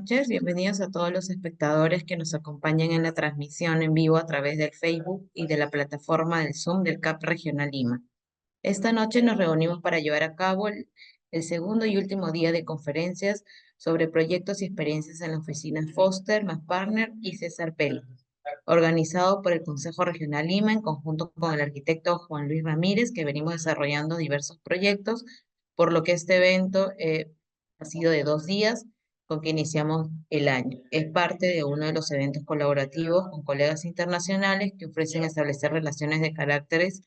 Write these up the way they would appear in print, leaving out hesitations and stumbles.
noches. Bienvenidos a todos los espectadores que nos acompañan en la transmisión en vivo a través del Facebook y de la plataforma del Zoom del CAP Regional Lima. Esta noche nos reunimos para llevar a cabo el segundo y último día de conferencias sobre proyectos y experiencias en la oficina Foster, más Partner y César Pell, organizado por el Consejo Regional Lima en conjunto con el arquitecto Juan Luis Ramírez, que venimos desarrollando diversos proyectos, por lo que este evento ha sido de 2 días con que iniciamos el año. Es parte de uno de los eventos colaborativos con colegas internacionales que ofrecen establecer relaciones de caracteres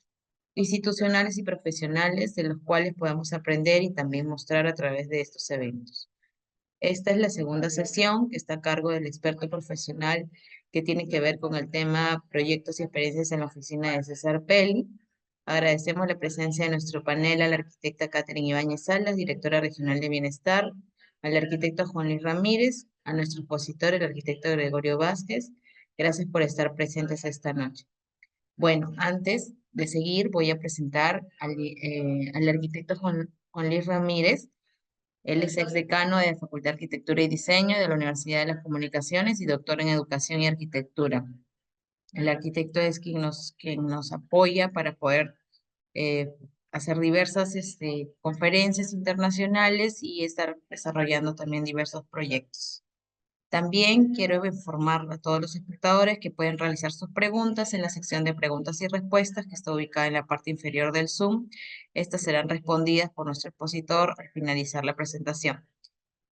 institucionales y profesionales de los cuales podamos aprender y también mostrar a través de estos eventos. Esta es la segunda sesión que está a cargo del experto profesional que tiene que ver con el tema proyectos y experiencias en la oficina de César Pelli. Agradecemos la presencia de nuestro panel a la arquitecta Catherine Ibáñez Salas, directora regional de Bienestar, al arquitecto Juan Luis Ramírez, a nuestro expositor, el arquitecto Gregorio Vázquez. Gracias por estar presentes esta noche. Bueno, antes de seguir voy a presentar al arquitecto Juan Luis Ramírez. Él es exdecano de la Facultad de Arquitectura y Diseño de la Universidad de las Comunicaciones y doctor en Educación y Arquitectura. El arquitecto es quien nos apoya para poder eh, hacer diversas conferencias internacionales y estar desarrollando también diversos proyectos. También quiero informar a todos los espectadores que pueden realizar sus preguntas en la sección de preguntas y respuestas que está ubicada en la parte inferior del Zoom. Estas serán respondidas por nuestro expositor al finalizar la presentación.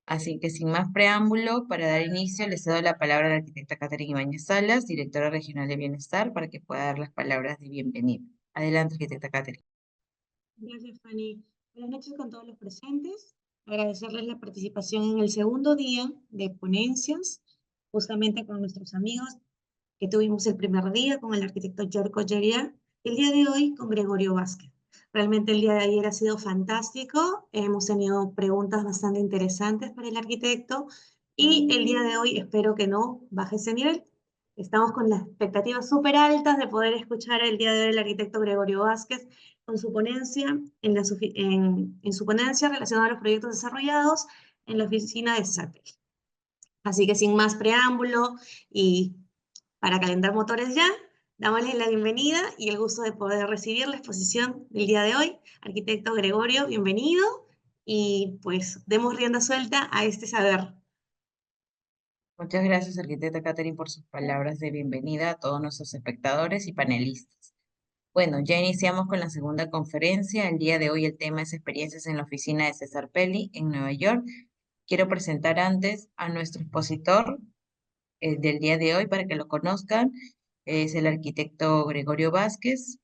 Así que sin más preámbulo, para dar inicio, les cedo la palabra a la arquitecta Catherine Ibáñez Salas, directora regional de Bienestar, para que pueda dar las palabras de bienvenida. Adelante, arquitecta Catherine. Gracias, Fanny. Buenas noches con todos los presentes. Agradecerles la participación en el segundo día de ponencias, justamente con nuestros amigos que tuvimos el primer día con el arquitecto Giorgio Geria, el día de hoy con Gregorio Vázquez. Realmente el día de ayer ha sido fantástico. Hemos tenido preguntas bastante interesantes para el arquitecto y el día de hoy espero que no baje ese nivel. Estamos con las expectativas súper altas de poder escuchar el día de hoy al arquitecto Gregorio Vázquez con su ponencia, en su ponencia relacionada a los proyectos desarrollados en la oficina de SATEL. Así que sin más preámbulo y para calentar motores ya, dámosles la bienvenida y el gusto de poder recibir la exposición del día de hoy. Arquitecto Gregorio, bienvenido y pues demos rienda suelta a este saber. Muchas gracias, arquitecta Catherine, por sus palabras de bienvenida a todos nuestros espectadores y panelistas. Bueno, ya iniciamos con la segunda conferencia. El día de hoy el tema es experiencias en la oficina de César Pelli en Nueva York. Quiero presentar antes a nuestro expositor del día de hoy para que lo conozcan. Es el arquitecto Gregorio Vázquez.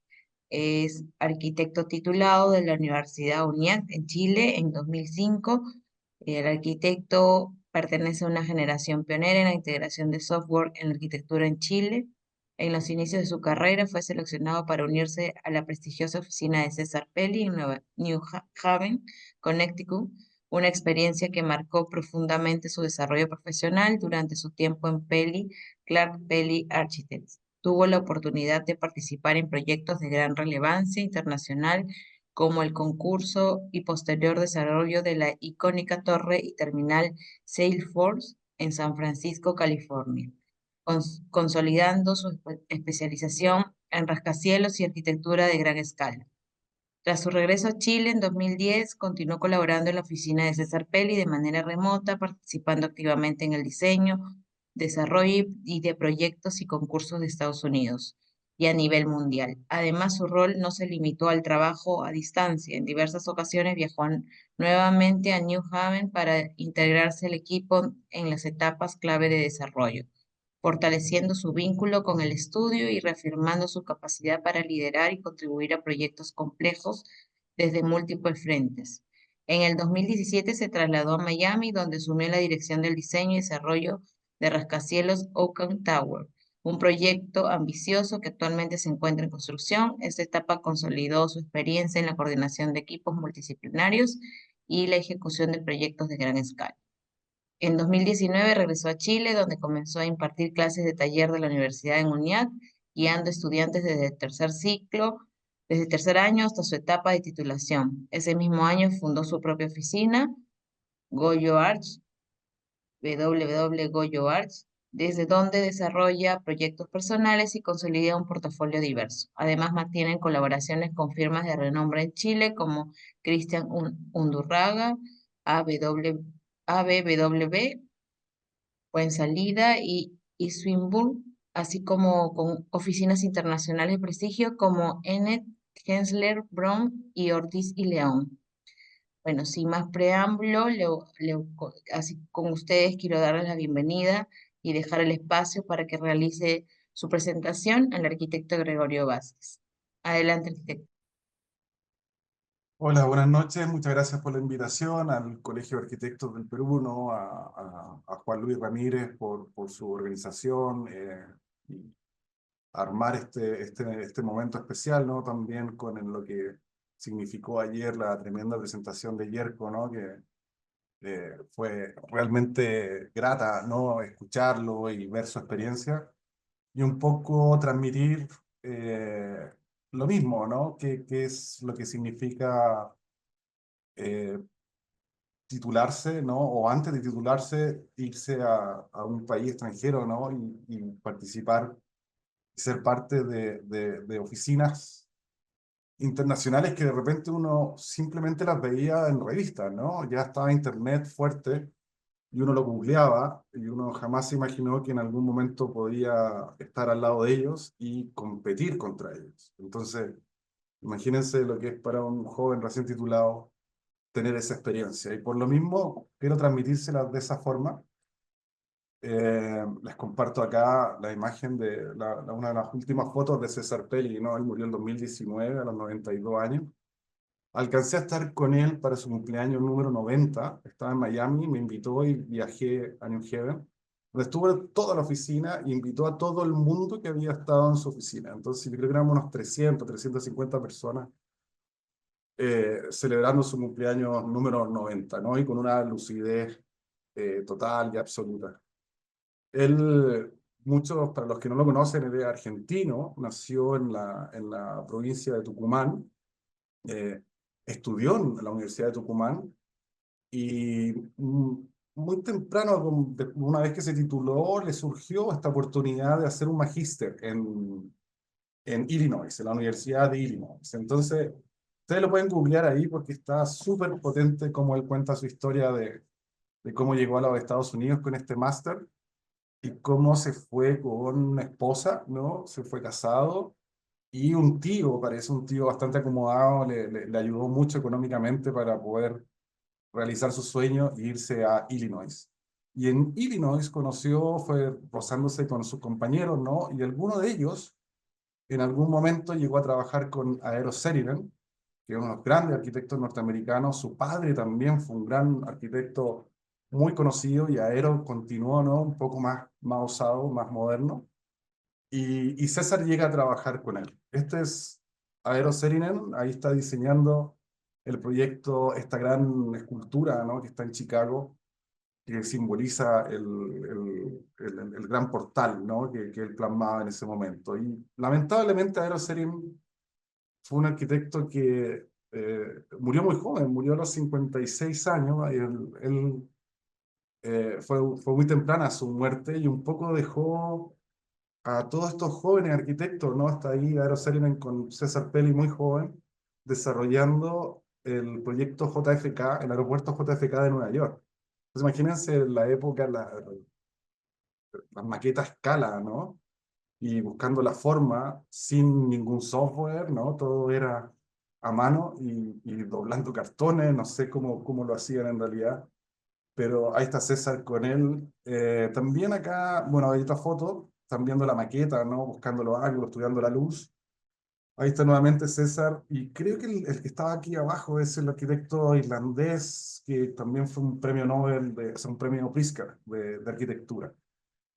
Es arquitecto titulado de la Universidad UNIAC en Chile en 2005. El arquitecto pertenece a una generación pionera en la integración de software en la arquitectura en Chile. En los inicios de su carrera fue seleccionado para unirse a la prestigiosa oficina de César Pelli en New Haven, Connecticut, una experiencia que marcó profundamente su desarrollo profesional durante su tiempo en Pelli, Clark Pelli Architects. Tuvo la oportunidad de participar en proyectos de gran relevancia internacional como el concurso y posterior desarrollo de la icónica torre y terminal Salesforce en San Francisco, California, consolidando su especialización en rascacielos y arquitectura de gran escala. Tras su regreso a Chile en 2010, continuó colaborando en la oficina de César Pelli de manera remota, participando activamente en el diseño, desarrollo y de proyectos y concursos de Estados Unidos y a nivel mundial. Además, su rol no se limitó al trabajo a distancia. En diversas ocasiones viajó nuevamente a New Haven para integrarse al equipo en las etapas clave de desarrollo, fortaleciendo su vínculo con el estudio y reafirmando su capacidad para liderar y contribuir a proyectos complejos desde múltiples frentes. En el 2017 se trasladó a Miami, donde asumió la dirección del diseño y desarrollo de rascacielos Oakland Tower, un proyecto ambicioso que actualmente se encuentra en construcción. Esta etapa consolidó su experiencia en la coordinación de equipos multidisciplinarios y la ejecución de proyectos de gran escala. En 2019 regresó a Chile, donde comenzó a impartir clases de taller de la Universidad en UNIAC, guiando estudiantes desde el tercer año hasta su etapa de titulación. Ese mismo año fundó su propia oficina, Goyo Arch, www.goyoarts, desde donde desarrolla proyectos personales y consolida un portafolio diverso. Además, mantienen colaboraciones con firmas de renombre en Chile como Cristian Undurraga, ABWB, Fuensalida y Swinburne, así como con oficinas internacionales de prestigio como Ennet, Hensler, Brown y Ortiz y León. Bueno, sin más preámbulo, así con ustedes quiero darles la bienvenida y dejar el espacio para que realice su presentación al arquitecto Gregorio Vázquez. Adelante, arquitecto. Hola, buenas noches. Muchas gracias por la invitación al Colegio de Arquitectos del Perú, ¿no? A Juan Luis Ramírez por su organización y armar este momento especial, ¿no? También con lo que significó ayer la tremenda presentación de Yerko, ¿no? Que fue realmente grata, ¿no? Escucharlo y ver su experiencia y un poco transmitir lo mismo, ¿no? Que es lo que significa eh, titularse, ¿no? O antes de titularse, irse a un país extranjero, ¿no? Y participar, ser parte de oficinas internacionales que de repente uno simplemente las veía en revistas, ¿no? Ya estaba internet fuerte y uno lo googleaba y uno jamás se imaginó que en algún momento podía estar al lado de ellos y competir contra ellos. Entonces, imagínense lo que es para un joven recién titulado tener esa experiencia. Y por lo mismo, quiero transmitírsela de esa forma. Les comparto acá la imagen de una de las últimas fotos de César Pelli, ¿no? Él murió en 2019, a los 92 años. Alcancé a estar con él para su cumpleaños número 90. Estaba en Miami, me invitó y viajé a New Haven, donde estuve toda la oficina y invitó a todo el mundo que había estado en su oficina. Entonces, yo creo que éramos unos 350 personas celebrando su cumpleaños número 90, ¿no? Y con una lucidez total y absoluta. Él, muchos, para los que no lo conocen, él es argentino, nació en la provincia de Tucumán, eh, estudió en la Universidad de Tucumán y muy temprano, una vez que se tituló, le surgió esta oportunidad de hacer un magíster en Illinois, en la Universidad de Illinois. Entonces, ustedes lo pueden googlear ahí porque está súper potente como él cuenta su historia de cómo llegó a los Estados Unidos con este máster y cómo se fue con una esposa, ¿no? Se fue casado y un tío, parece un tío bastante acomodado, le ayudó mucho económicamente para poder realizar su sueño e irse a Illinois. Y en Illinois conoció, fue rozándose con sus compañeros, ¿no? Y alguno de ellos en algún momento llegó a trabajar con Aero Saarinen, que es uno de los grandes arquitectos norteamericanos. Su padre también fue un gran arquitecto muy conocido y Aero continuó, ¿no? Un poco más osado, más moderno. Y César llega a trabajar con él. Este es Aero Saarinen, ahí está diseñando el proyecto, esta gran escultura, ¿no? Que está en Chicago, que simboliza el gran portal, ¿no? Que él plasmaba en ese momento. Y lamentablemente Aero Serin fue un arquitecto que murió muy joven, murió a los 56 años, y fue muy temprana su muerte y un poco dejó a todos estos jóvenes arquitectos, ¿no? Está ahí Aero Serin con César Pelli muy joven, desarrollando el proyecto JFK, el aeropuerto JFK de Nueva York. Pues imagínense la época, las maquetas a escala, ¿no? Y buscando la forma sin ningún software, ¿no? Todo era a mano y doblando cartones, no sé cómo lo hacían en realidad, pero ahí está César con él. También acá, bueno, hay otra foto, están viendo la maqueta, ¿no? Buscando los ángulos, estudiando la luz. Ahí está nuevamente César, y creo que el que estaba aquí abajo es el arquitecto irlandés, que también fue un premio Nobel, o sea, un premio Pritzker de arquitectura.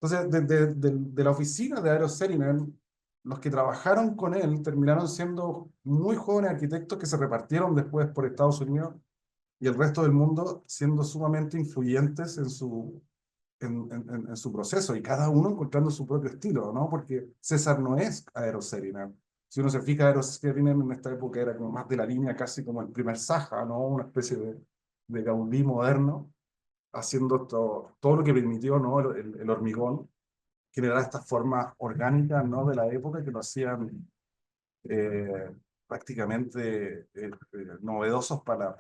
Entonces, de la oficina de Aero Saarinen, los que trabajaron con él terminaron siendo muy jóvenes arquitectos que se repartieron después por Estados Unidos y el resto del mundo, siendo sumamente influyentes en su proceso y cada uno encontrando su propio estilo, ¿no? Porque César no es Aero Saarinen. Si uno se fija, Aero Saarinen en esta época era como más de la línea, casi como el primer Zaha, ¿no? Una especie de Gaudí moderno. haciendo todo lo que permitió, ¿no? El hormigón, generar estas formas orgánicas, ¿no? De la época que lo hacían eh, prácticamente novedosos para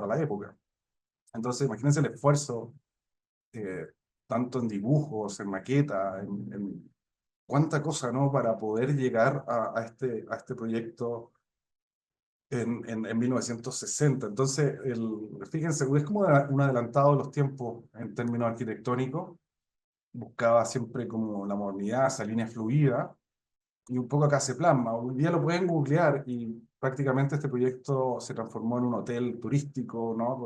la época. Entonces, imagínense el esfuerzo, eh, tanto en dibujos, en maqueta, en cuánta cosa, ¿no? Para poder llegar a este proyecto en 1960. Entonces, fíjense, es como un adelantado de los tiempos en términos arquitectónicos. Buscaba siempre como la modernidad, esa línea fluida, y un poco acá se plasma. Hoy día lo pueden googlear y prácticamente este proyecto se transformó en un hotel turístico, ¿no?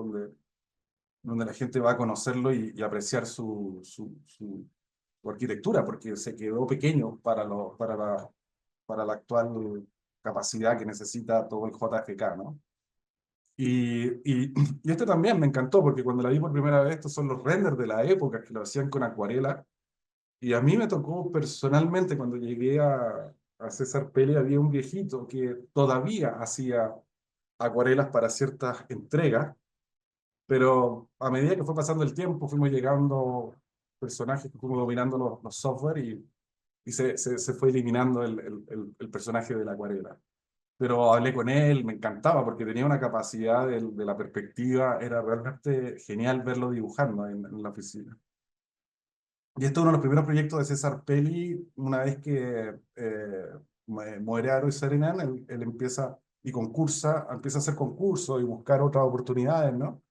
Donde la gente va a conocerlo y apreciar su arquitectura, porque se quedó pequeño para la actual capacidad que necesita todo el JFK, ¿no? Y este también me encantó, porque cuando la vi por primera vez, estos son los renders de la época que lo hacían con acuarela, y a mí me tocó personalmente, cuando llegué a César Peli, había un viejito que todavía hacía acuarelas para ciertas entregas, pero a medida que fue pasando el tiempo, fuimos llegando personajes que fuimos dominando los software y se fue eliminando el personaje de la acuarela. Pero hablé con él, me encantaba porque tenía una capacidad de la perspectiva, era realmente genial verlo dibujando en la oficina. Y esto es uno de los primeros proyectos de César Pelli, una vez que muere Aro y Saarinen, él empieza y empieza a hacer concursos y buscar otras oportunidades, ¿no?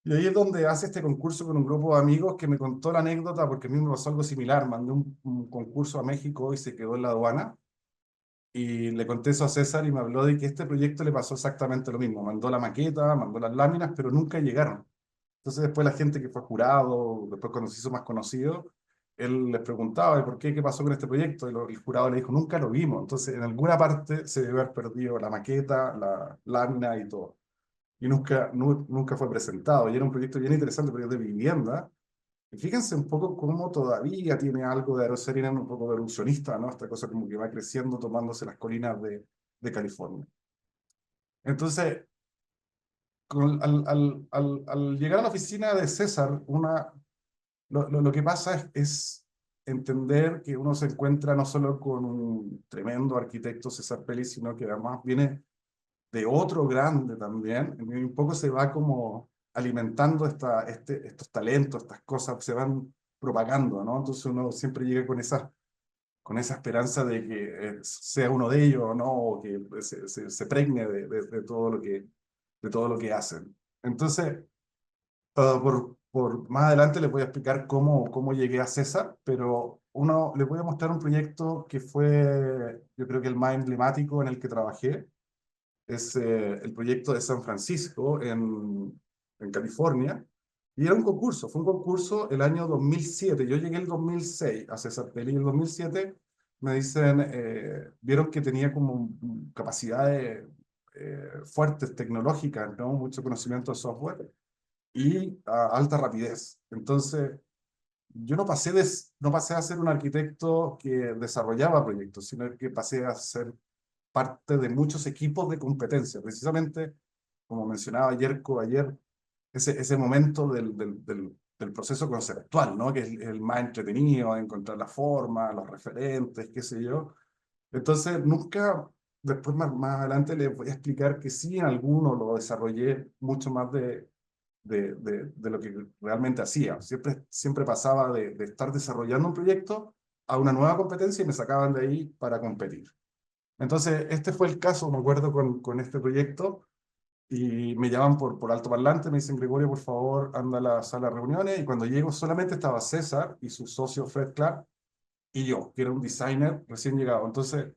Y ahí es donde hace este concurso con un grupo de amigos que me contó la anécdota porque a mí me pasó algo similar. Mandé un concurso a México y se quedó en la aduana. Y le conté eso a César y me habló de que este proyecto le pasó exactamente lo mismo. Mandó la maqueta, mandó las láminas, pero nunca llegaron. Entonces después la gente que fue jurado, después cuando se hizo más conocido, él les preguntaba, ¿por qué? ¿Qué pasó con este proyecto? Y el jurado le dijo, nunca lo vimos. Entonces en alguna parte se debe haber perdido la maqueta, la lámina y todo. Y nunca fue presentado. Y era un proyecto bien interesante, proyecto de vivienda. Y fíjense un poco cómo todavía tiene algo de Aeroserina, un poco de evolucionista, ¿no? Esta cosa como que va creciendo, tomándose las colinas de California. Entonces, al llegar a la oficina de César, lo que pasa es entender que uno se encuentra no solo con un tremendo arquitecto, César Peli, sino que además viene de otro grande también, y un poco se va como alimentando estos talentos, estas cosas, se van propagando, ¿no? Entonces uno siempre llega con esa esperanza de que sea uno de ellos, ¿no? O que se pregne de todo de todo lo que hacen. Entonces, por más adelante les voy a explicar cómo llegué a César, pero les voy a mostrar un proyecto que fue, yo creo que el más emblemático en el que trabajé, es el proyecto de San Francisco en California, y era un concurso, fue un concurso el año 2007, yo llegué el 2006 a César Pelli, y el 2007 me dicen, vieron que tenía como capacidades fuertes tecnológicas, ¿no? Mucho conocimiento de software y alta rapidez. Entonces, yo no pasé a ser un arquitecto que desarrollaba proyectos, sino que pasé a ser parte de muchos equipos de competencia. Precisamente, como mencionaba ayer, ese momento del proceso conceptual, ¿no? Que es el más entretenido, encontrar la forma, los referentes, qué sé yo. Entonces, nunca, después más adelante les voy a explicar que sí, en alguno lo desarrollé mucho más de lo que realmente hacía. Siempre pasaba de estar desarrollando un proyecto a una nueva competencia y me sacaban de ahí para competir. Entonces, este fue el caso, me acuerdo, con este proyecto, y me llaman por altoparlante, me dicen, Gregorio, por favor, anda a la sala de reuniones, y cuando llego solamente estaba César y su socio Fred Clark, y yo, que era un designer recién llegado. Entonces,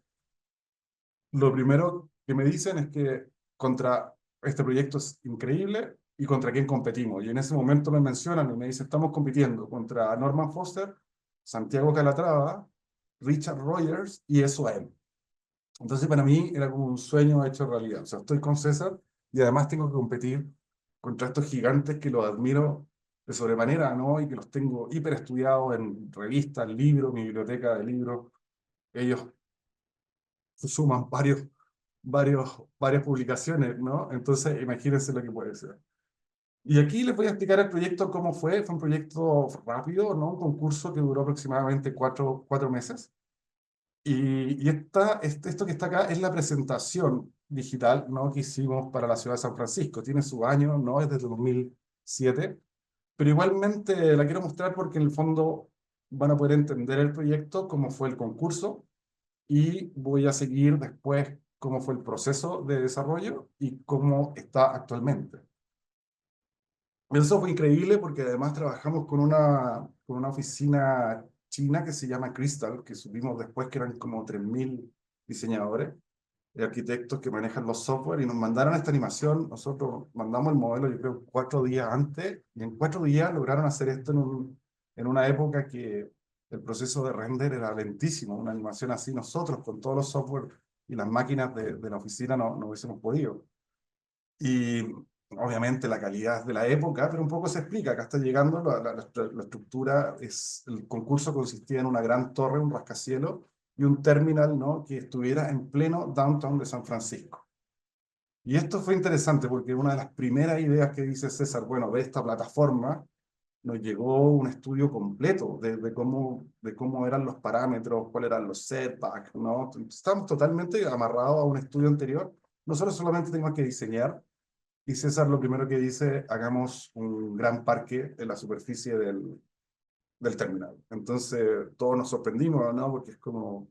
lo primero que me dicen es que contra este proyecto es increíble y contra quién competimos. Y en ese momento me mencionan y me dicen, estamos compitiendo contra Norman Foster, Santiago Calatrava, Richard Rogers y SOM. Entonces para mí era como un sueño hecho realidad. O sea, estoy con César y además tengo que competir contra estos gigantes que los admiro de sobremanera, ¿no? Y que los tengo hiper estudiados en revistas, libros, mi biblioteca de libros. Ellos suman varias publicaciones, ¿no? Entonces imagínense lo que puede ser. Y aquí les voy a explicar el proyecto cómo fue. Fue un proyecto rápido, ¿no? Un concurso que duró aproximadamente cuatro meses. Esto que está acá es la presentación digital, ¿no? Que hicimos para la ciudad de San Francisco. Tiene su año, ¿no? Es desde 2007. Pero igualmente la quiero mostrar porque en el fondo van a poder entender el proyecto, cómo fue el concurso, y voy a seguir después cómo fue el proceso de desarrollo y cómo está actualmente. Eso fue increíble porque además trabajamos con una oficina china que se llama Crystal, que subimos después, que eran como 3000 diseñadores y arquitectos que manejan los software, y nos mandaron esta animación. Nosotros mandamos el modelo, yo creo, 4 días antes, y en 4 días lograron hacer esto en una época que el proceso de render era lentísimo. Una animación así nosotros, con todos los software y las máquinas de la oficina, no hubiésemos podido. Y obviamente la calidad de la época, pero un poco se explica. Acá está llegando la estructura. El concurso consistía en una gran torre, un rascacielos y un terminal, ¿no? Que estuviera en pleno downtown de San Francisco. Y esto fue interesante porque una de las primeras ideas que dice César, bueno, de esta plataforma, nos llegó un estudio completo de cómo eran los parámetros, cuáles eran los setbacks, ¿no? Estamos totalmente amarrados a un estudio anterior. Nosotros solamente tenemos que diseñar, y César lo primero que dice: hagamos un gran parque en la superficie del terminal. Entonces todos nos sorprendimos, ¿no? Porque es como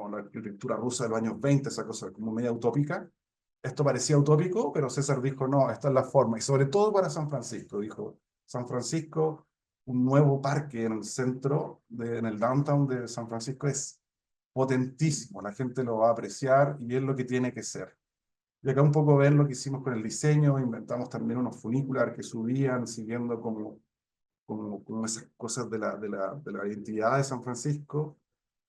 la arquitectura rusa de los años 20, esa cosa como media utópica. Esto parecía utópico, pero César dijo: no, esta es la forma. Y sobre todo para San Francisco, dijo: San Francisco, un nuevo parque en el centro, en el downtown de San Francisco, es potentísimo. La gente lo va a apreciar y es lo que tiene que ser. Y acá un poco ven lo que hicimos con el diseño. Inventamos también unos funicular que subían siguiendo como esas cosas de la identidad de San Francisco.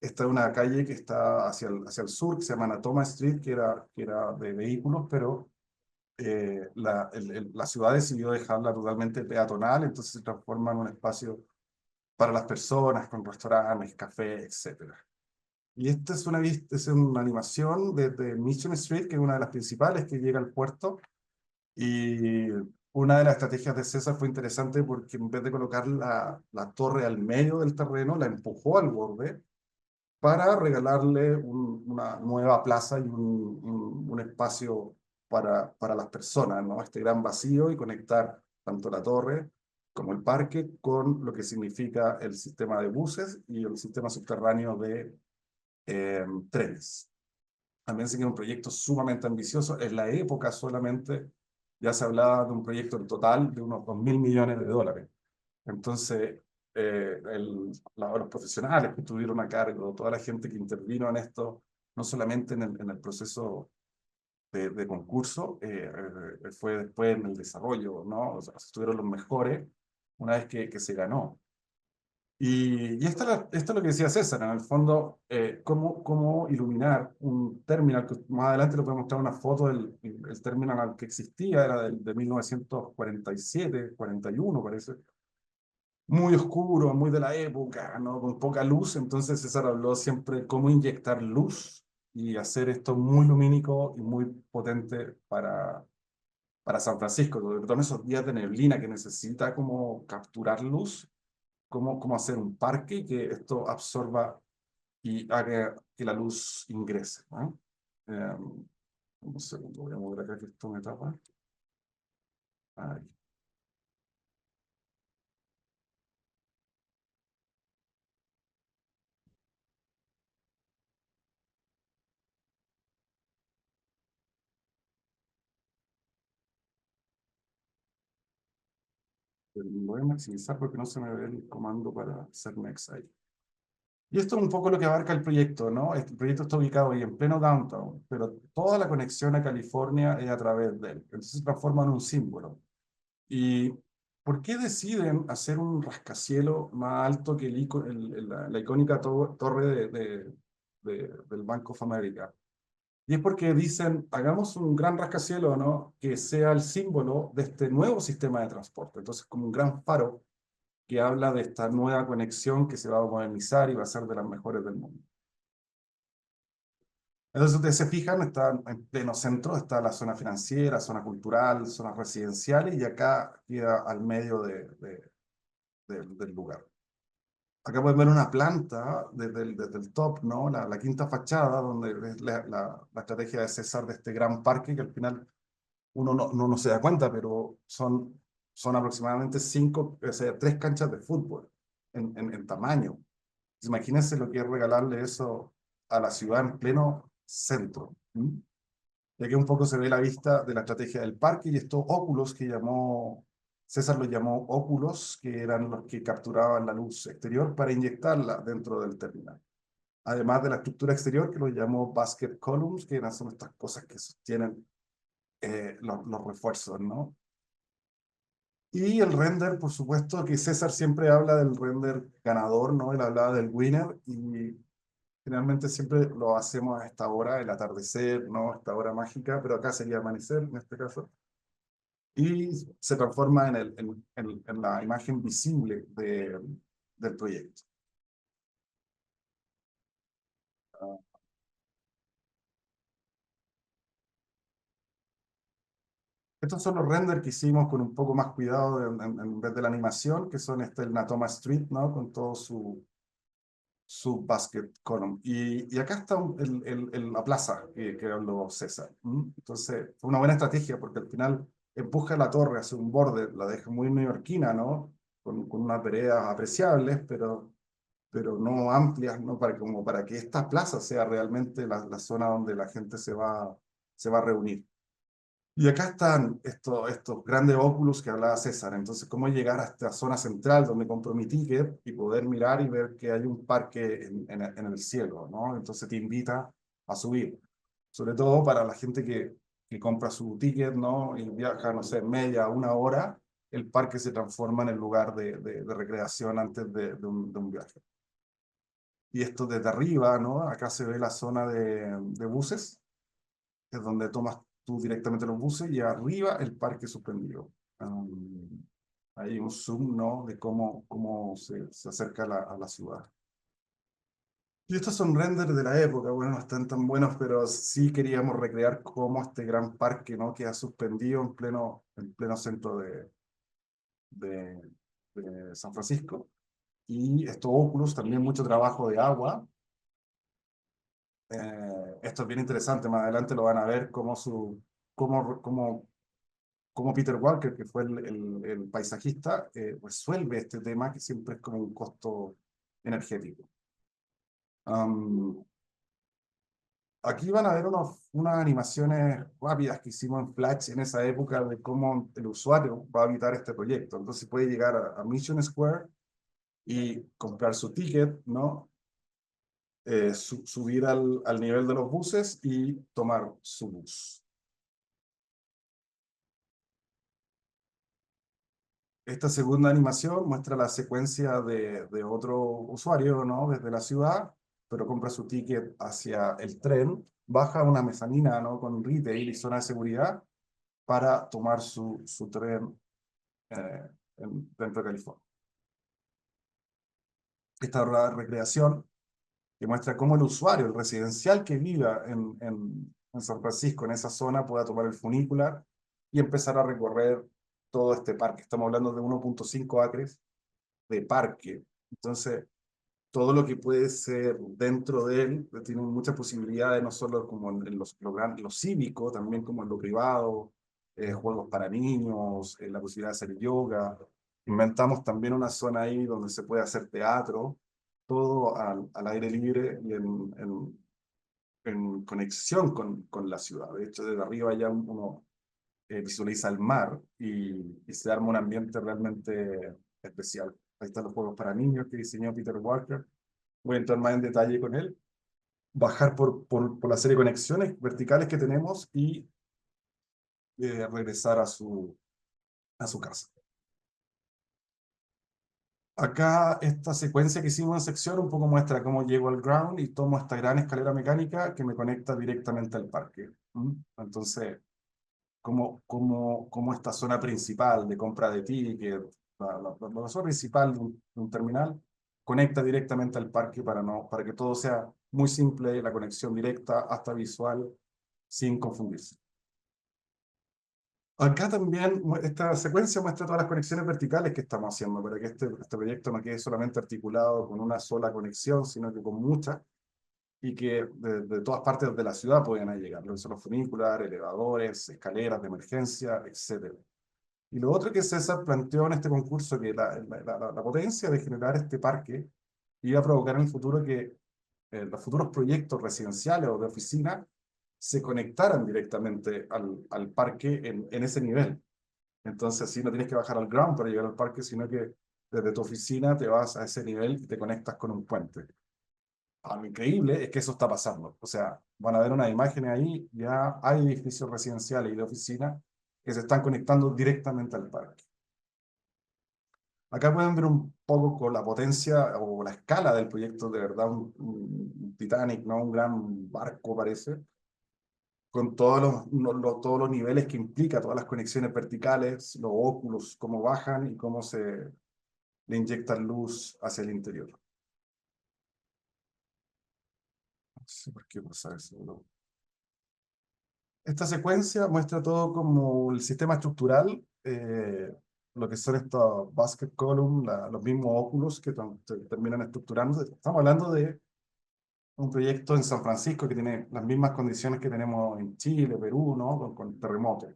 Esta es una calle que está hacia el sur, que se llama Natoma Street, que era de vehículos, pero la ciudad decidió dejarla totalmente peatonal, entonces se transforma en un espacio para las personas, con restaurantes, café, etcétera. Y esta es una animación desde Mission Street, que es una de las principales que llega al puerto. Y una de las estrategias de César fue interesante porque en vez de colocar la torre al medio del terreno, la empujó al borde para regalarle una nueva plaza y un espacio para las personas, ¿no? Este gran vacío, y conectar tanto la torre como el parque con lo que significa el sistema de buses y el sistema subterráneo de trenes. También sigue un proyecto sumamente ambicioso. En la época solamente ya se hablaba de un proyecto en total de unos 2.000 millones de dólares. Entonces, los profesionales que estuvieron a cargo, toda la gente que intervino en esto, no solamente en el proceso de concurso, fue después en el desarrollo, ¿no? O sea, estuvieron los mejores una vez que se ganó. Y esto es lo que decía César, en el fondo, cómo iluminar un terminal, que más adelante le podemos mostrar una foto del terminal que existía, era de 1947, 41 parece, muy oscuro, muy de la época, ¿no? Con poca luz. Entonces César habló siempre cómo inyectar luz y hacer esto muy lumínico y muy potente para San Francisco, sobre todo en esos días de neblina que necesita como capturar luz, cómo hacer un parque y que esto absorba y haga que la luz ingrese, ¿no? Un segundo, voy a mover acá que esto me tapa. Ahí. Lo voy a maximizar porque no se me ve el comando para hacer next ahí. Y esto es un poco lo que abarca el proyecto, ¿no? El proyecto está ubicado ahí en pleno downtown, pero toda la conexión a California es a través de él. Entonces se transforma en un símbolo. ¿Y por qué deciden hacer un rascacielos más alto que la icónica torre del Bank of America? Y es porque dicen: hagamos un gran rascacielos, ¿no? Que sea el símbolo de este nuevo sistema de transporte. Entonces, como un gran faro que habla de esta nueva conexión que se va a modernizar y va a ser de las mejores del mundo. Entonces, ustedes se fijan, está en pleno centro, está la zona financiera, zona cultural, zonas residenciales, y acá queda al medio del lugar. Acá pueden ver una planta desde el top, ¿no? La quinta fachada, donde es la estrategia de César de este gran parque, que al final uno no se da cuenta, pero son aproximadamente cinco, o sea, 3 canchas de fútbol en tamaño. Imagínense lo que es regalarle eso a la ciudad en pleno centro. ¿Mm? Y aquí un poco se ve la vista de la estrategia del parque y estos óculos que llamó, César los llamó óculos, que eran los que capturaban la luz exterior para inyectarla dentro del terminal. Además de la estructura exterior que lo llamó basket columns, que son estas cosas que sostienen los refuerzos, ¿no? Y el render, por supuesto, que César siempre habla del render ganador, ¿no? Él hablaba del winner y generalmente siempre lo hacemos a esta hora, el atardecer, ¿no? Esta hora mágica, pero acá sería amanecer en este caso. Y se transforma en la imagen visible del proyecto. Estos son los renders que hicimos con un poco más cuidado en vez de la animación, que son el Natoma Street, ¿no? Con todo su basket column. Y acá está la plaza que habló César. Entonces, fue una buena estrategia porque al final empuja la torre hacia un borde, la deja muy neoyorquina, ¿no? Con unas veredas apreciables, pero no amplias, ¿no? Como para que esta plaza sea realmente la zona donde la gente se va a reunir. Y acá están estos grandes óculos que hablaba César. Entonces, cómo llegar a esta zona central donde compro mi ticket y poder mirar y ver que hay un parque en el cielo, ¿no? Entonces te invita a subir. Sobre todo para la gente que compra su ticket, ¿no? Y viaja, no sé, media, una hora, el parque se transforma en el lugar de recreación antes de un viaje. Y esto desde arriba, ¿no? Acá se ve la zona de buses, es donde tomas tú directamente los buses y arriba el parque suspendido. Hay un zoom, ¿no? De cómo se acerca a la ciudad. Y estos son renders de la época, bueno, no están tan buenos, pero sí queríamos recrear cómo este gran parque, ¿no? Queda suspendido en pleno centro de, de San Francisco. Y estos óculos, también mucho trabajo de agua. Esto es bien interesante, más adelante lo van a ver cómo, cómo cómo Peter Walker, que fue el paisajista, resuelve este tema que siempre es como un costo energético. Um, Aquí van a ver unas animaciones rápidas que hicimos en Flash en esa época de cómo el usuario va a habitar este proyecto. Entonces puede llegar a Mission Square y comprar su ticket, ¿no? Subir al nivel de los buses y tomar su bus. Esta segunda animación muestra la secuencia de otro usuario, ¿no? Desde la ciudad, pero compra su ticket hacia el tren, baja una mezanina, ¿no? Con retail y zona de seguridad para tomar su tren eh, dentro de California. Esta recreación que muestra cómo el usuario, el residencial que viva en San Francisco, en esa zona, pueda tomar el funícular y empezar a recorrer todo este parque. Estamos hablando de 1.5 acres de parque. Entonces, todo lo que puede ser dentro de él tiene muchas posibilidades, no solo como en lo cívico, también como en lo privado, juegos para niños, la posibilidad de hacer yoga. Inventamos también una zona ahí donde se puede hacer teatro, todo al aire libre y en conexión con la ciudad. De hecho, desde arriba ya uno visualiza el mar y se arma un ambiente realmente especial. Ahí están los juegos para niños que diseñó Peter Walker. Voy a entrar más en detalle con él. Bajar por la serie de conexiones verticales que tenemos y regresar a su casa. Acá esta secuencia que hicimos en sección un poco muestra cómo llego al ground y tomo esta gran escalera mecánica que me conecta directamente al parque. Entonces, como esta zona principal de compra de tickets, la zona principal de un terminal, conecta directamente al parque para que todo sea muy simple, la conexión directa hasta visual, sin confundirse. Acá también esta secuencia muestra todas las conexiones verticales que estamos haciendo para que este proyecto no quede solamente articulado con una sola conexión, sino que con muchas, y que de todas partes de la ciudad puedan llegar, lo que son los funiculares, elevadores, escaleras de emergencia, etc. Y lo otro que César planteó en este concurso, que la potencia de generar este parque iba a provocar en el futuro que los futuros proyectos residenciales o de oficina se conectaran directamente al parque en ese nivel. Entonces, así no tienes que bajar al ground para llegar al parque, sino que desde tu oficina te vas a ese nivel y te conectas con un puente. Lo increíble es que eso está pasando. O sea, van a ver unas imágenes ahí, ya hay edificios residenciales y de oficina que se están conectando directamente al parque. Acá pueden ver un poco con la potencia o la escala del proyecto, de verdad, un Titanic, ¿no? Un gran barco parece, con todos los niveles que implica, todas las conexiones verticales, los óculos, cómo bajan y cómo se le inyectan luz hacia el interior. No sé por qué pasa eso, ¿no? Esta secuencia muestra todo como el sistema estructural, lo que son estos basket column, los mismos óculos que terminan estructurando. Estamos hablando de un proyecto en San Francisco que tiene las mismas condiciones que tenemos en Chile, Perú, ¿no? Con terremotos.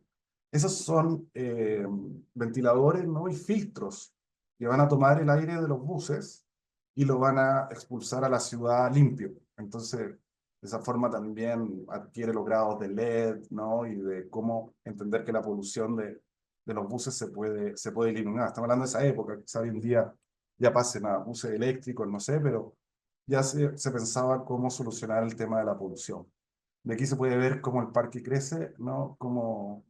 Esos son ventiladores, ¿no? Y filtros que van a tomar el aire de los buses y lo van a expulsar a la ciudad limpio. Entonces, de esa forma también adquiere los grados de LED, ¿no? Y de cómo entender que la polución de los buses se puede eliminar. Estamos hablando de esa época, quizá hoy en día ya pasen a buses eléctricos, no sé, pero ya se pensaba cómo solucionar el tema de la polución. De aquí se puede ver cómo el parque crece, ¿no? Cómo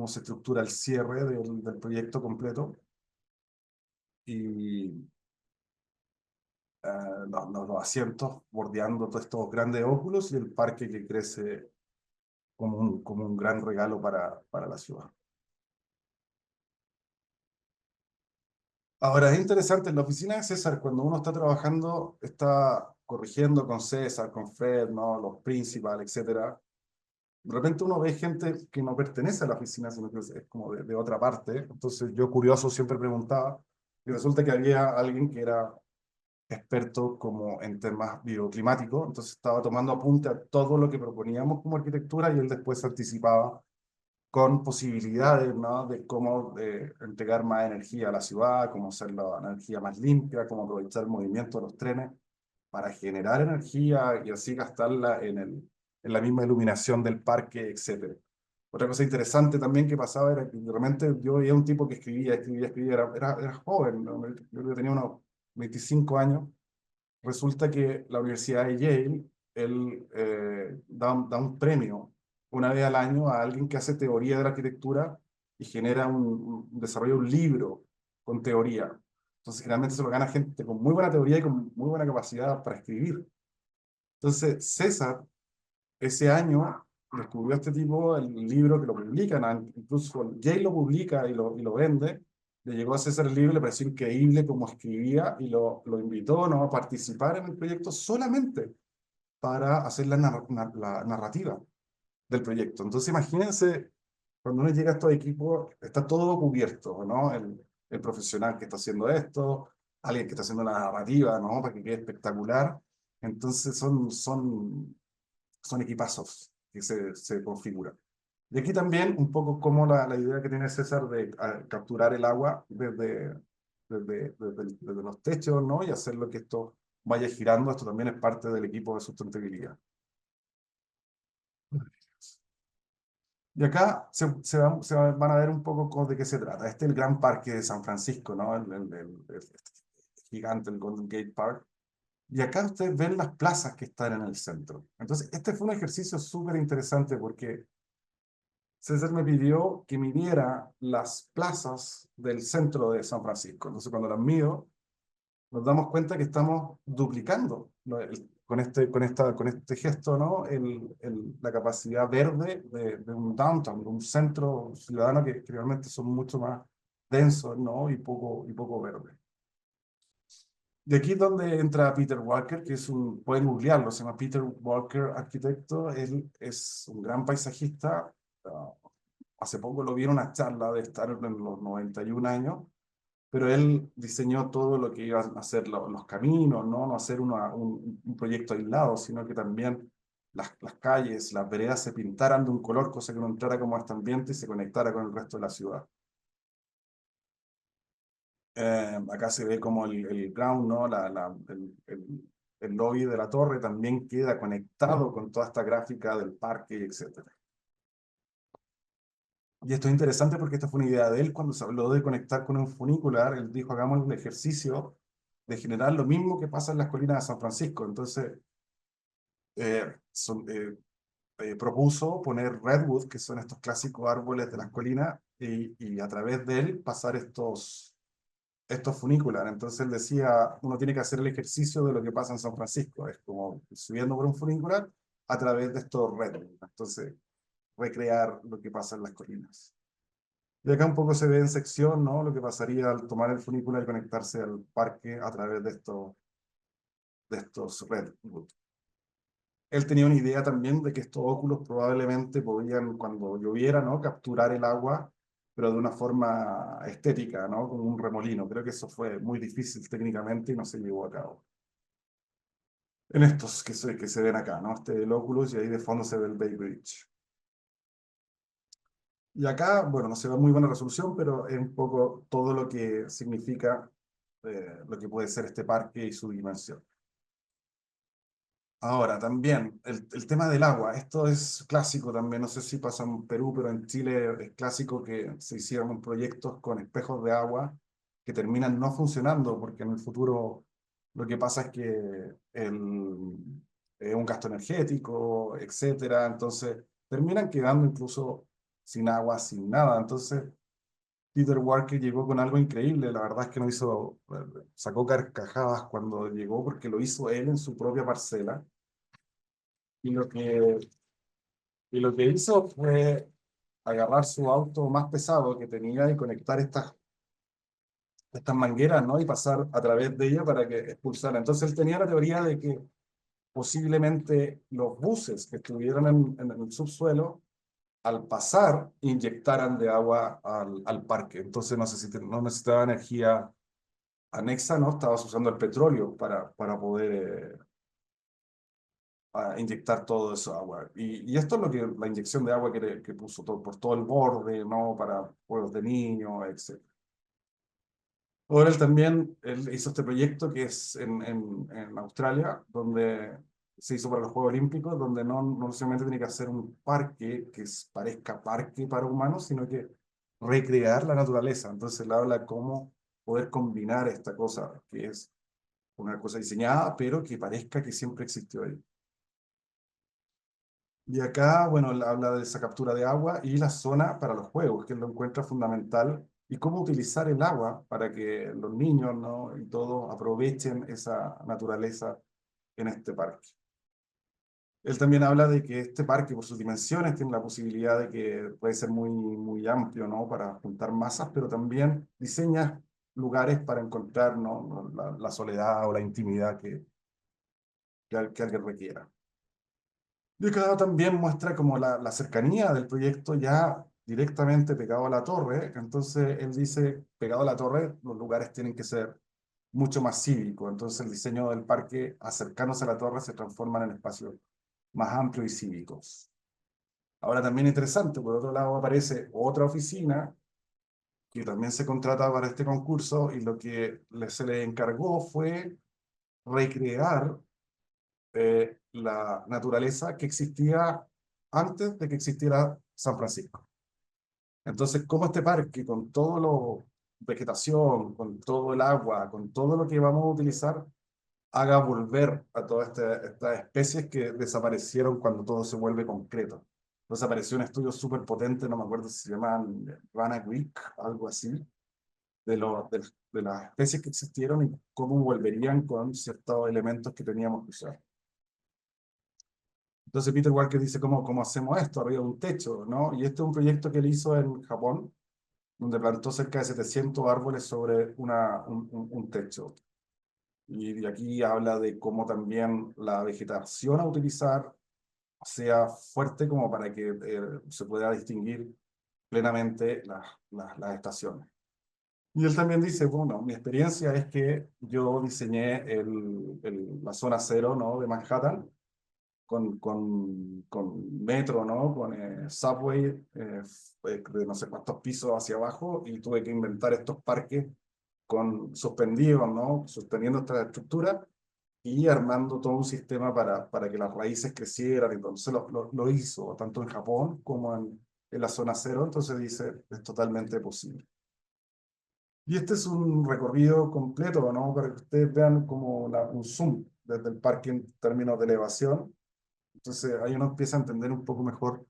se estructura el cierre del proyecto completo y los asientos bordeando todos estos grandes óculos y el parque que crece como un gran regalo para la ciudad. Ahora, es interesante, en la oficina de César, cuando uno está trabajando, está corrigiendo con César, con Fred, ¿no? Los principales, etcétera. De repente uno ve gente que no pertenece a la oficina, sino que es como de otra parte. Entonces yo, curioso, siempre preguntaba, y resulta que había alguien que era experto como en temas bioclimáticos, entonces estaba tomando apunte a todo lo que proponíamos como arquitectura y él después anticipaba con posibilidades, ¿no? De cómo entregar más energía a la ciudad, cómo hacer la energía más limpia, cómo aprovechar el movimiento de los trenes para generar energía y así gastarla en la misma iluminación del parque, etcétera. Otra cosa interesante también que pasaba era que realmente yo veía un tipo que escribía, era joven, ¿no? Yo creo que tenía unos 25 años. Resulta que la Universidad de Yale, él da un premio una vez al año a alguien que hace teoría de la arquitectura y genera desarrolla un libro con teoría. Entonces, generalmente se lo gana gente con muy buena teoría y con muy buena capacidad para escribir. Entonces, César, ese año, descubrió a este tipo el libro que lo publican, incluso Yale lo publica y lo vende. Le llegó a César el libro, le pareció increíble cómo escribía y lo invitó, ¿no? A participar en el proyecto solamente para hacer la narrativa del proyecto. Entonces, imagínense, cuando uno llega a estos equipos, está todo cubierto, ¿no? El profesional que está haciendo esto, alguien que está haciendo la narrativa, ¿no? Para que quede espectacular. Entonces, son equipazos que se configuran. Y aquí también un poco como la idea que tiene César de capturar el agua desde los techos, ¿no? Y hacer lo que esto vaya girando. Esto también es parte del equipo de sustentabilidad. Y acá van a ver un poco de qué se trata. Este es el gran parque de San Francisco, ¿no? El gigante, el Golden Gate Park. Y acá ustedes ven las plazas que están en el centro. Entonces, este fue un ejercicio súper interesante porque César me pidió que midiera las plazas del centro de San Francisco. Entonces, cuando las mido, nos damos cuenta que estamos duplicando, ¿no? Con este gesto, ¿no? La capacidad verde de un downtown, de un centro ciudadano que realmente son mucho más densos, ¿no? Y poco verde. De aquí es donde entra Peter Walker, que es pueden googlearlo, se llama Peter Walker Arquitecto. Él es un gran paisajista. ah, Hace poco lo vi en una charla de estar en los 91 años, pero él diseñó todo lo que iban a hacer los caminos, ¿no? No hacer un proyecto aislado, sino que también las calles, las veredas se pintaran de un color, cosa que no entrara como a este ambiente y se conectara con el resto de la ciudad. Acá se ve como el ground, ¿no? El lobby de la torre también queda conectado con toda esta gráfica del parque, etcétera. Y esto es interesante porque esta fue una idea de él cuando se habló de conectar con un funicular. Él dijo, hagamos el ejercicio de generar lo mismo que pasa en las colinas de San Francisco. Entonces, eh, son- eh, propuso poner redwood, que son estos clásicos árboles de las colinas, y a través de él pasar estos funiculares. Entonces él decía, uno tiene que hacer el ejercicio de lo que pasa en San Francisco. Es como subiendo por un funicular a través de estos redwood. Entonces, recrear lo que pasa en las colinas. Y acá un poco se ve en sección, ¿no? Lo que pasaría al tomar el funicular y conectarse al parque a través de estos redwood. Él tenía una idea también de que estos óculos probablemente podían, cuando lloviera, ¿no? Capturar el agua, pero de una forma estética, ¿no? Como un remolino. Creo que eso fue muy difícil técnicamente y no se llevó a cabo. En estos que se ven acá, ¿no? Este el Oculus y ahí de fondo se ve el Bay Bridge. Y acá, bueno, no se ve muy buena resolución, pero es un poco todo lo que significa lo que puede ser este parque y su dimensión. Ahora, también, el tema del agua, esto es clásico también, no sé si pasa en Perú, pero en Chile es clásico que se hicieran proyectos con espejos de agua que terminan no funcionando, porque en el futuro lo que pasa es que es un gasto energético, etcétera, entonces terminan quedando incluso sin agua, sin nada. Entonces, Peter Walker llegó con algo increíble, la verdad es que no sacó carcajadas cuando llegó, porque lo hizo él en su propia parcela y lo que hizo fue agarrar su auto más pesado que tenía y conectar estas mangueras, ¿no? Y pasar a través de ella para que expulsara. Entonces él tenía la teoría de que posiblemente los buses que estuvieran en el subsuelo, al pasar, inyectaran de agua al parque. Entonces no necesitaba energía anexa, ¿no? Estabas usando el petróleo para poder a inyectar todo eso agua. Y esto es lo que la inyección de agua que puso por todo el borde, ¿no? Para juegos de niños, etc. Ahora él hizo este proyecto que es en Australia, donde se hizo para los Juegos Olímpicos, donde no solamente tiene que hacer un parque parezca parque para humanos, sino que recrear la naturaleza. Entonces él habla cómo poder combinar esta cosa, que es una cosa diseñada, pero que parezca que siempre existió ahí. Y acá, bueno, él habla de esa captura de agua y la zona para los juegos, que él lo encuentra fundamental, y cómo utilizar el agua para que los niños, ¿no? Y todos aprovechen esa naturaleza en este parque. Él también habla de que este parque, por sus dimensiones, tiene la posibilidad de que puede ser muy, muy amplio, ¿no? Para juntar masas, pero también diseña lugares para encontrar, ¿no? La soledad o la intimidad que alguien requiera. Y acá también muestra como la cercanía del proyecto ya directamente pegado a la torre. Entonces él dice, pegado a la torre, los lugares tienen que ser mucho más cívicos. Entonces el diseño del parque, acercándose a la torre, se transforman en espacios más amplios y cívicos. Ahora también interesante, por otro lado aparece otra oficina que también se contrata para este concurso y lo que se le encargó fue recrear la naturaleza que existía antes de que existiera San Francisco. Entonces, como este parque, con toda la vegetación, con todo el agua, con todo lo que vamos a utilizar, haga volver a todas estas especies que desaparecieron cuando todo se vuelve concreto. Entonces apareció un estudio súper potente, no me acuerdo si se llaman Ranagwick, algo así, de las especies que existieron y cómo volverían con ciertos elementos que teníamos que usar. Entonces Peter Walker dice, ¿cómo hacemos esto? Arriba de un techo, ¿no? Y este es un proyecto que él hizo en Japón, donde plantó cerca de 700 árboles sobre un techo. Y aquí habla de cómo también la vegetación a utilizar sea fuerte como para que se pueda distinguir plenamente las estaciones. Y él también dice, bueno, mi experiencia es que yo diseñé la zona cero, ¿no? de Manhattan con metro, ¿no? Con subway, de no sé cuántos pisos hacia abajo, y tuve que inventar estos parques con suspendidos, ¿no? Sosteniendo esta estructura y armando todo un sistema para que las raíces crecieran. Entonces lo hizo tanto en Japón como en la zona cero, entonces dice, es totalmente posible. Y este es un recorrido completo, ¿no? Para que ustedes vean como un zoom desde el parque en términos de elevación. Entonces ahí uno empieza a entender un poco mejor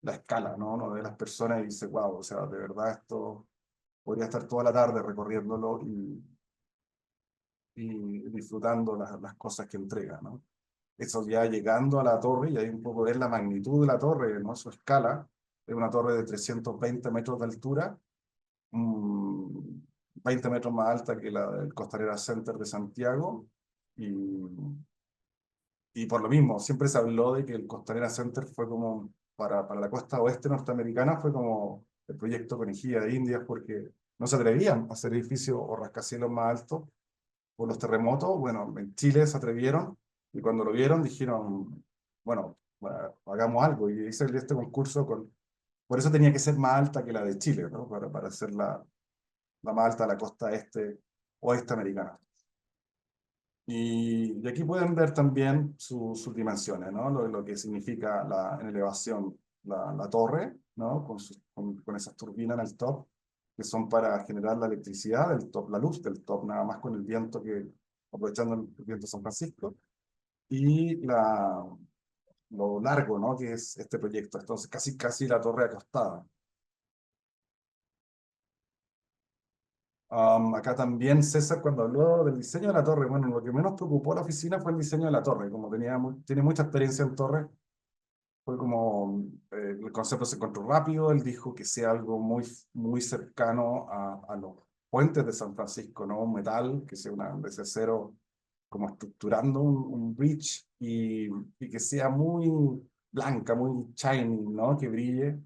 la escala, ¿no? Uno ve las personas y dice, wow, o sea, de verdad esto podría estar toda la tarde recorriéndolo y disfrutando las cosas que entrega, ¿no? Eso ya llegando a la torre, y ahí un poco ver la magnitud de la torre, ¿no? Su escala, es una torre de 320 metros de altura, 20 metros más alta que la del Costanera Center de Santiago, y, y por lo mismo, siempre se habló de que el Costanera Center fue como, para la costa oeste norteamericana, fue como el proyecto Conejilla de Indias, porque no se atrevían a hacer edificios o rascacielos más altos por los terremotos. Bueno, en Chile se atrevieron, y cuando lo vieron dijeron, bueno, hagamos algo, y hice este concurso por eso tenía que ser más alta que la de Chile, ¿no? Para ser la más alta de la costa este, oeste americana. Y aquí pueden ver también sus dimensiones, ¿no? Lo que significa en elevación la torre, ¿no? Con esas turbinas en el top, que son para generar la electricidad del top, la luz del top, nada más con el viento aprovechando el viento de San Francisco, y lo largo, ¿no? Que es este proyecto. Entonces, casi la torre acostada. Acá también César, cuando habló del diseño de la torre, bueno, lo que menos preocupó a la oficina fue el diseño de la torre. Como tiene mucha experiencia en torres, fue como el concepto se encontró rápido. Él dijo que sea algo muy, muy cercano a los puentes de San Francisco, ¿no? Un metal, que sea desde cero, como estructurando un bridge, y que sea muy blanca, muy shiny, ¿no? Que brille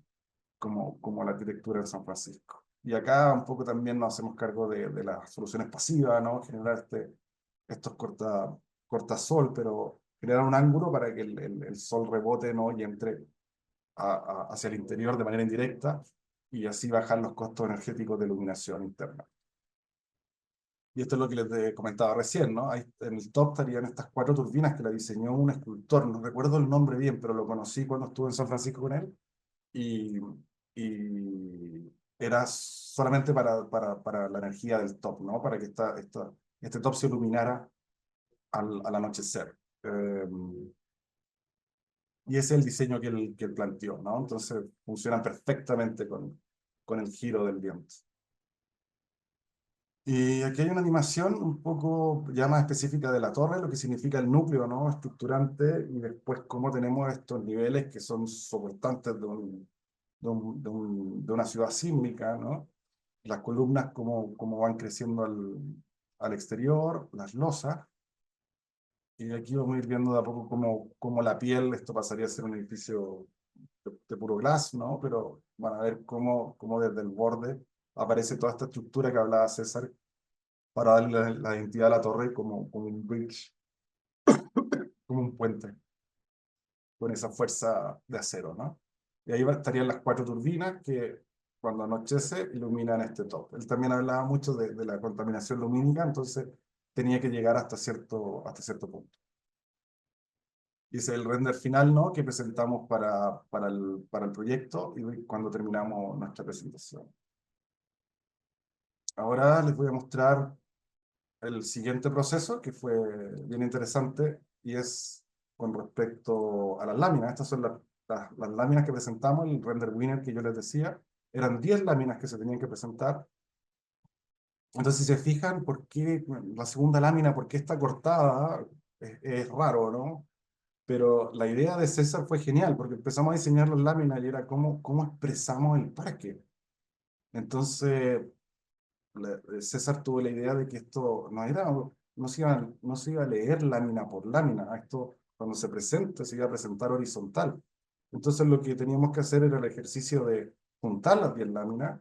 como la arquitectura de San Francisco. Y acá un poco también nos hacemos cargo de las soluciones pasivas, ¿no? Generar estos cortasol, pero generar un ángulo para que el sol rebote, ¿no? Y entre hacia el interior de manera indirecta, y así bajar los costos energéticos de iluminación interna. Y esto es lo que les comentaba recién, ¿no? Ahí en el top estarían estas 4 turbinas que la diseñó un escultor, no recuerdo el nombre bien, pero lo conocí cuando estuve en San Francisco con él, y, y era solamente para la energía del top, ¿no? Para que este top se iluminara al anochecer. Y ese es el diseño que él planteó, ¿no? Entonces funcionan perfectamente con el giro del viento. Y aquí hay una animación un poco ya más específica de la torre, lo que significa el núcleo, ¿no? Estructurante, y después cómo tenemos estos niveles que son soportantes de una ciudad sísmica, ¿no? Las columnas cómo van creciendo al exterior, las losas, y aquí vamos a ir viendo de a poco cómo la piel, esto pasaría a ser un edificio de puro glass, ¿no? Pero van a ver cómo desde el borde aparece toda esta estructura que hablaba César, para darle la identidad a la torre como un bridge, como un puente, con esa fuerza de acero, ¿no? Y ahí estarían las 4 turbinas que cuando anochece iluminan este top. Él también hablaba mucho de la contaminación lumínica, entonces tenía que llegar hasta cierto punto. Y ese es el render final, ¿no? Que presentamos para el proyecto, y cuando terminamos nuestra presentación. Ahora les voy a mostrar el siguiente proceso, que fue bien interesante, y es con respecto a las láminas. Estas son las láminas que presentamos, el render winner que yo les decía. Eran 10 láminas que se tenían que presentar. Entonces, si se fijan, ¿por qué la segunda lámina, por qué está cortada? Es raro, ¿no? Pero la idea de César fue genial, porque empezamos a diseñar las láminas y era cómo expresamos el parque. Entonces, César tuvo la idea de que esto no era no se iba a leer lámina por lámina. Esto, cuando se presenta, se iba a presentar horizontal. Entonces lo que teníamos que hacer era el ejercicio de juntar las 10 láminas,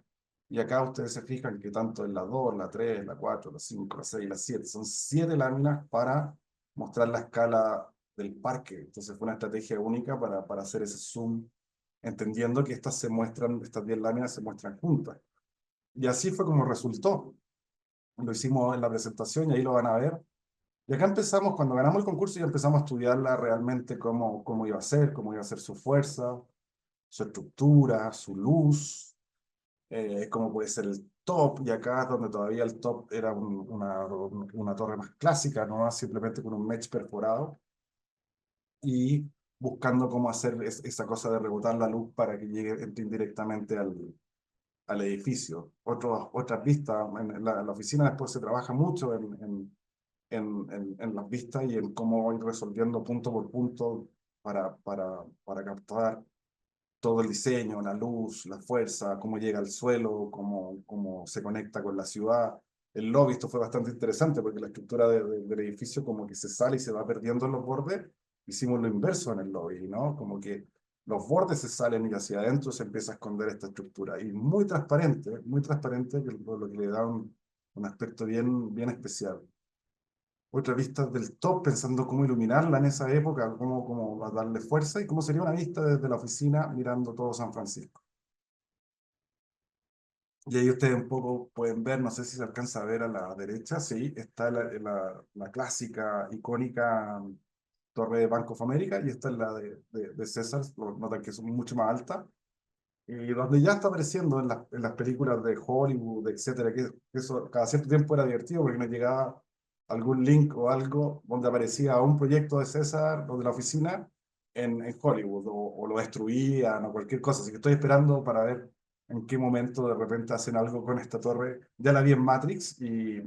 y acá ustedes se fijan que tanto en la 2, la 3, la 4, la 5, la 6, la 7, son 7 láminas para mostrar la escala del parque. Entonces fue una estrategia única para hacer ese zoom, entendiendo que estas 10 láminas se muestran juntas. Y así fue como resultó. Lo hicimos en la presentación y ahí lo van a ver. Y acá empezamos, cuando ganamos el concurso, ya empezamos a estudiarla realmente cómo cómo iba a ser su fuerza, su estructura, su luz, cómo puede ser el top. Y acá es donde todavía el top era una torre más clásica, no simplemente con un mesh perforado, y buscando cómo hacer esa cosa de rebotar la luz para que entre indirectamente al edificio. Otras vistas, en la oficina después se trabaja mucho en las vistas y en cómo ir resolviendo punto por punto para captar todo el diseño, la luz, la fuerza, cómo llega al suelo, cómo se conecta con la ciudad. El lobby, esto fue bastante interesante porque la estructura del edificio como que se sale y se va perdiendo en los bordes. Hicimos lo inverso en el lobby, ¿no? Como que los bordes se salen y hacia adentro se empieza a esconder esta estructura. Y muy transparente, que lo que le da un aspecto bien especial. Otra vista del top, pensando cómo iluminarla en esa época, cómo darle fuerza y cómo sería una vista desde la oficina mirando todo San Francisco. Y ahí ustedes un poco pueden ver, no sé si se alcanza a ver a la derecha, sí, está la clásica, icónica torre de Bank of America, y esta es la de César, lo notan que es mucho más alta, y donde ya está apareciendo en las películas de Hollywood, etcétera, que eso cada cierto tiempo era divertido porque nos llegaba algún link o algo donde aparecía un proyecto de César o de la oficina en Hollywood, o lo destruían o cualquier cosa. Así que estoy esperando para ver en qué momento de repente hacen algo con esta torre. Ya la vi en Matrix y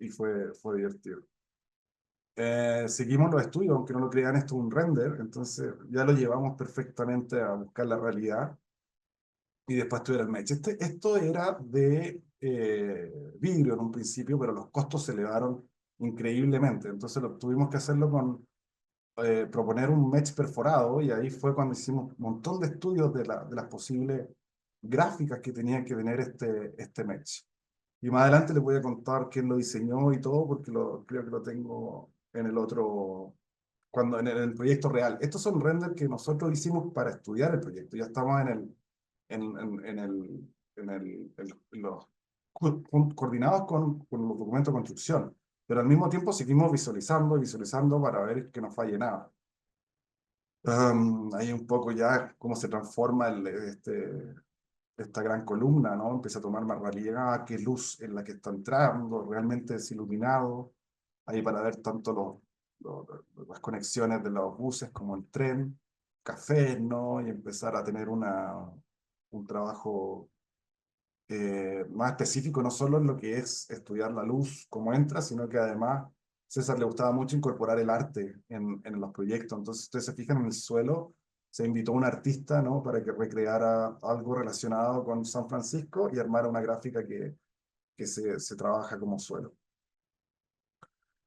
fue divertido. Seguimos los estudios, aunque no lo crean, esto es un render, entonces ya lo llevamos perfectamente a buscar la realidad. Y después tuviera el mesh. Esto era de vidrio en un principio, pero los costos se elevaron increíblemente. Entonces tuvimos que hacerlo con proponer un mesh perforado, y ahí fue cuando hicimos un montón de estudios de las posibles gráficas que tenía que tener este mesh. Y más adelante les voy a contar quién lo diseñó y todo, porque creo que lo tengo en el otro, en el proyecto real. Estos son renders que nosotros hicimos para estudiar el proyecto. Ya estamos en los coordinados con los documentos de construcción, pero al mismo tiempo seguimos visualizando y visualizando para ver que no falle nada. Ahí un poco ya cómo se transforma esta gran columna, ¿no? Empieza a tomar más realidad, qué luz es la que está entrando, realmente es iluminado, ahí para ver tanto las conexiones de los buses como el tren, cafés, ¿no? Y empezar a tener un trabajo más específico, no solo en lo que es estudiar la luz, cómo entra, sino que además César le gustaba mucho incorporar el arte en los proyectos. Entonces, ustedes se fijan en el suelo, se invitó a un artista, ¿no? Para que recreara algo relacionado con San Francisco y armara una gráfica que se trabaja como suelo.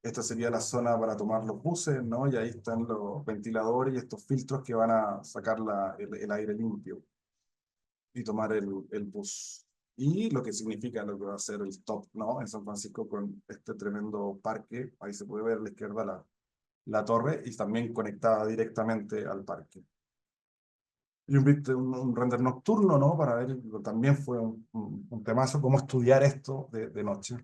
Esta sería la zona para tomar los buses, ¿no? Y ahí están los ventiladores y estos filtros que van a sacar el aire limpio y tomar el bus. Y lo que significa lo que va a ser el top, ¿no? En San Francisco, con este tremendo parque. Ahí se puede ver a la izquierda la torre, y también conectada directamente al parque. Y un render nocturno, ¿no? Para ver, también fue un temazo, cómo estudiar esto de noche.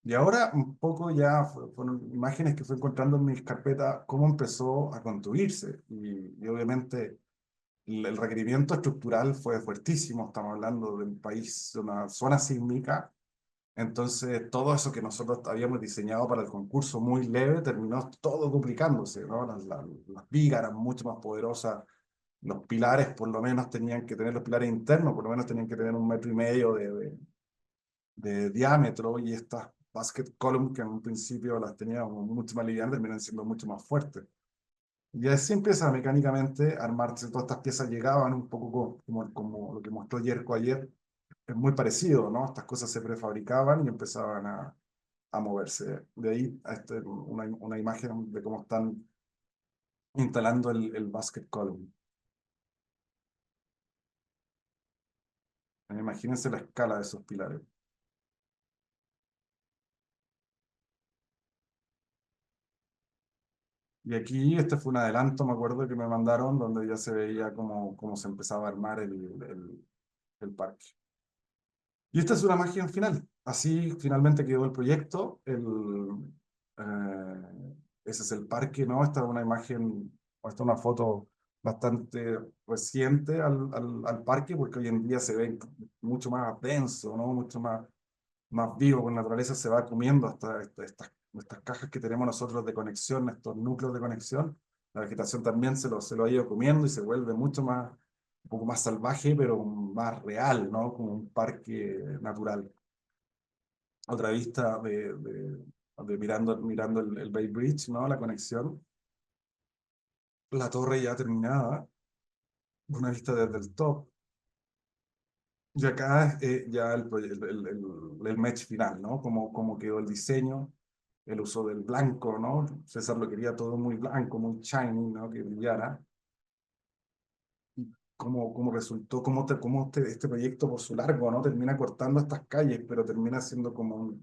Y ahora un poco ya fueron imágenes que fui encontrando en mis carpetas, cómo empezó a construirse. Y obviamente el requerimiento estructural fue fuertísimo. Estamos hablando de un país, de una zona sísmica. Entonces, todo eso que nosotros habíamos diseñado para el concurso muy leve terminó todo duplicándose, ¿no? Las vigas eran mucho más poderosas. Los pilares, por lo menos, tenían que tener los pilares internos, por lo menos tenían que tener 1,5 metros de diámetro. Y estas basket columns, que en un principio las teníamos mucho más livianas, terminan siendo mucho más fuertes. Y así empieza mecánicamente a armarse. Todas estas piezas llegaban un poco como lo que mostró Yerko ayer. Es muy parecido, ¿no? Estas cosas se prefabricaban y empezaban a moverse. De ahí a una imagen de cómo están instalando el basket column. Imagínense la escala de esos pilares. Y aquí este fue un adelanto, me acuerdo que me mandaron, donde ya se veía cómo se empezaba a armar el parque. Y esta es una imagen final. Así finalmente quedó el proyecto. Ese es el parque, ¿no? Esta es una imagen, o esta es una foto bastante reciente al parque, porque hoy en día se ve mucho más denso, ¿no? Mucho más vivo, con la naturaleza se va comiendo hasta estas cajas que tenemos nosotros de conexión, estos núcleos de conexión. La vegetación también se lo ha ido comiendo y se vuelve mucho más, un poco más salvaje, pero más real, ¿no? Como un parque natural. Otra vista de mirando el Bay Bridge, ¿no? La conexión. La torre ya terminada, una vista desde el top. Y acá ya el match final, ¿no? Cómo quedó el diseño, el uso del blanco, ¿no? César lo quería todo muy blanco, muy shiny, ¿no? Que brillara. Cómo resultó, este proyecto por su largo, ¿no? Termina cortando estas calles, pero termina siendo como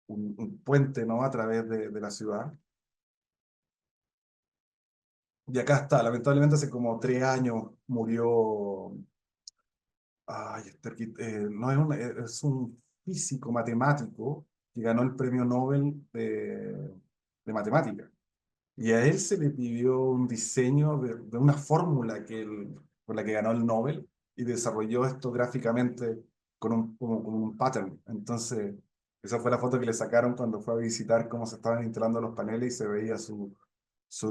un puente, ¿no? A través de la ciudad. Y acá está, lamentablemente hace como 3 años murió. Ay, no es un físico matemático que ganó el premio Nobel de matemática. Y a él se le pidió un diseño de una fórmula con la que ganó el Nobel y desarrolló esto gráficamente como un pattern. Entonces, esa fue la foto que le sacaron cuando fue a visitar cómo se estaban instalando los paneles y se veía su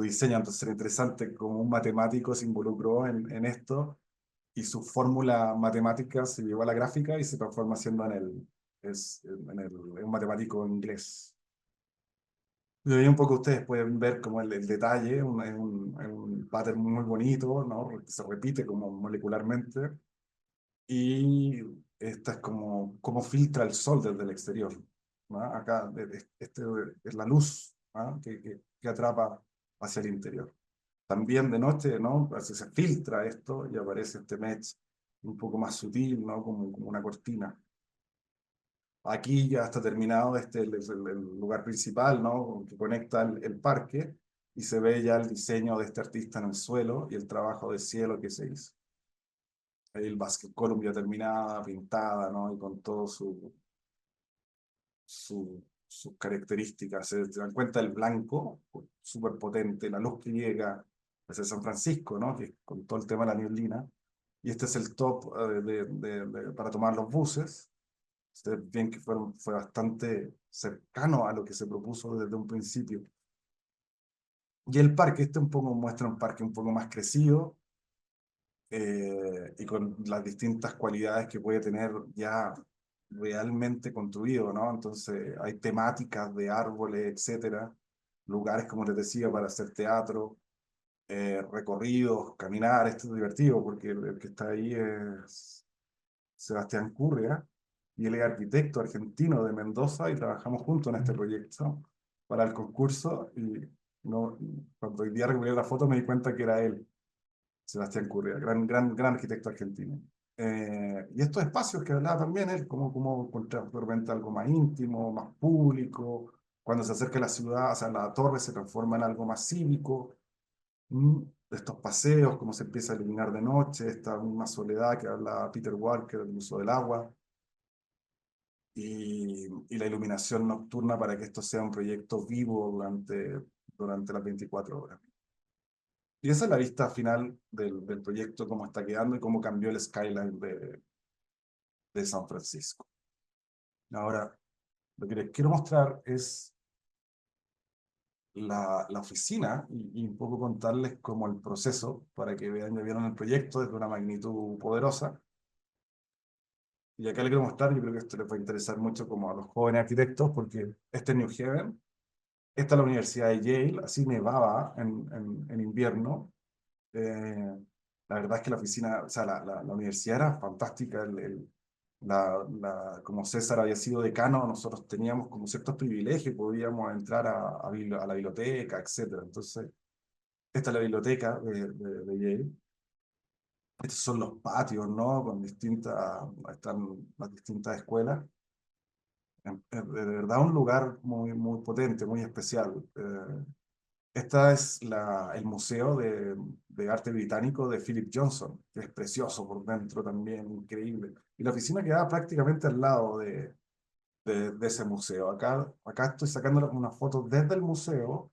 diseño. Entonces, era interesante cómo un matemático se involucró en esto y su fórmula matemática se llevó a la gráfica y se transforma siendo en un matemático inglés. Y ahí un poco ustedes pueden ver como el detalle, es un pattern muy bonito, ¿no? Que se repite como molecularmente. Y esta es como filtra el sol desde el exterior, ¿no? Acá este es la luz, ¿no? que atrapa hacia el interior. También de noche, ¿no? Se filtra esto y aparece este mesh un poco más sutil, ¿no? Como una cortina. Aquí ya está terminado el lugar principal, ¿no? Que conecta el parque y se ve ya el diseño de este artista en el suelo y el trabajo de cielo que se hizo. Ahí el Basket Column ya terminada, pintada, ¿no? Y con todo sus características. Se dan cuenta el blanco, súper potente, la luz que llega desde San Francisco, ¿no? Que con todo el tema de la neblina. Y este es el top para tomar los buses. Ustedes ven que fue bastante cercano a lo que se propuso desde un principio. Y el parque, un poco muestra un parque un poco más crecido y con las distintas cualidades que puede tener ya realmente construido, ¿no? Entonces hay temáticas de árboles, etcétera, lugares, como les decía, para hacer teatro, recorridos, caminar. Esto es divertido porque el que está ahí es Sebastián Curria, y él es arquitecto argentino de Mendoza y trabajamos juntos en este proyecto para el concurso y no, cuando hoy día recuperé la foto me di cuenta que era él, Sebastián Curria, gran arquitecto argentino. Y estos espacios que hablaba también él, como encontrar de repente algo más íntimo, más público, cuando se acerca a la ciudad, o sea, la torre se transforma en algo más cívico, estos paseos, cómo se empieza a iluminar de noche, esta misma soledad que habla Peter Walker, el uso del agua, y la iluminación nocturna para que esto sea un proyecto vivo durante las 24 horas. Y esa es la vista final del proyecto, cómo está quedando y cómo cambió el skyline de San Francisco. Ahora, lo que les quiero mostrar es la oficina y un poco contarles como el proceso para que vean, ya vieron el proyecto desde una magnitud poderosa. Y acá les quiero mostrar, yo creo que esto les va a interesar mucho como a los jóvenes arquitectos, porque este es New Haven, esta es la Universidad de Yale, así nevaba en invierno. La verdad es que la oficina, o sea, la universidad era fantástica, como César había sido decano, nosotros teníamos como ciertos privilegios, podíamos entrar a la biblioteca, etcétera. Entonces, esta es la biblioteca de Yale. Estos son los patios, ¿no? Con están las distintas escuelas. Es de verdad un lugar muy, muy potente, muy especial. Esta es el Museo de Arte Británico de Philip Johnson, que es precioso por dentro también, increíble. Y la oficina quedaba prácticamente al lado de ese museo. Acá estoy sacando unas fotos desde el museo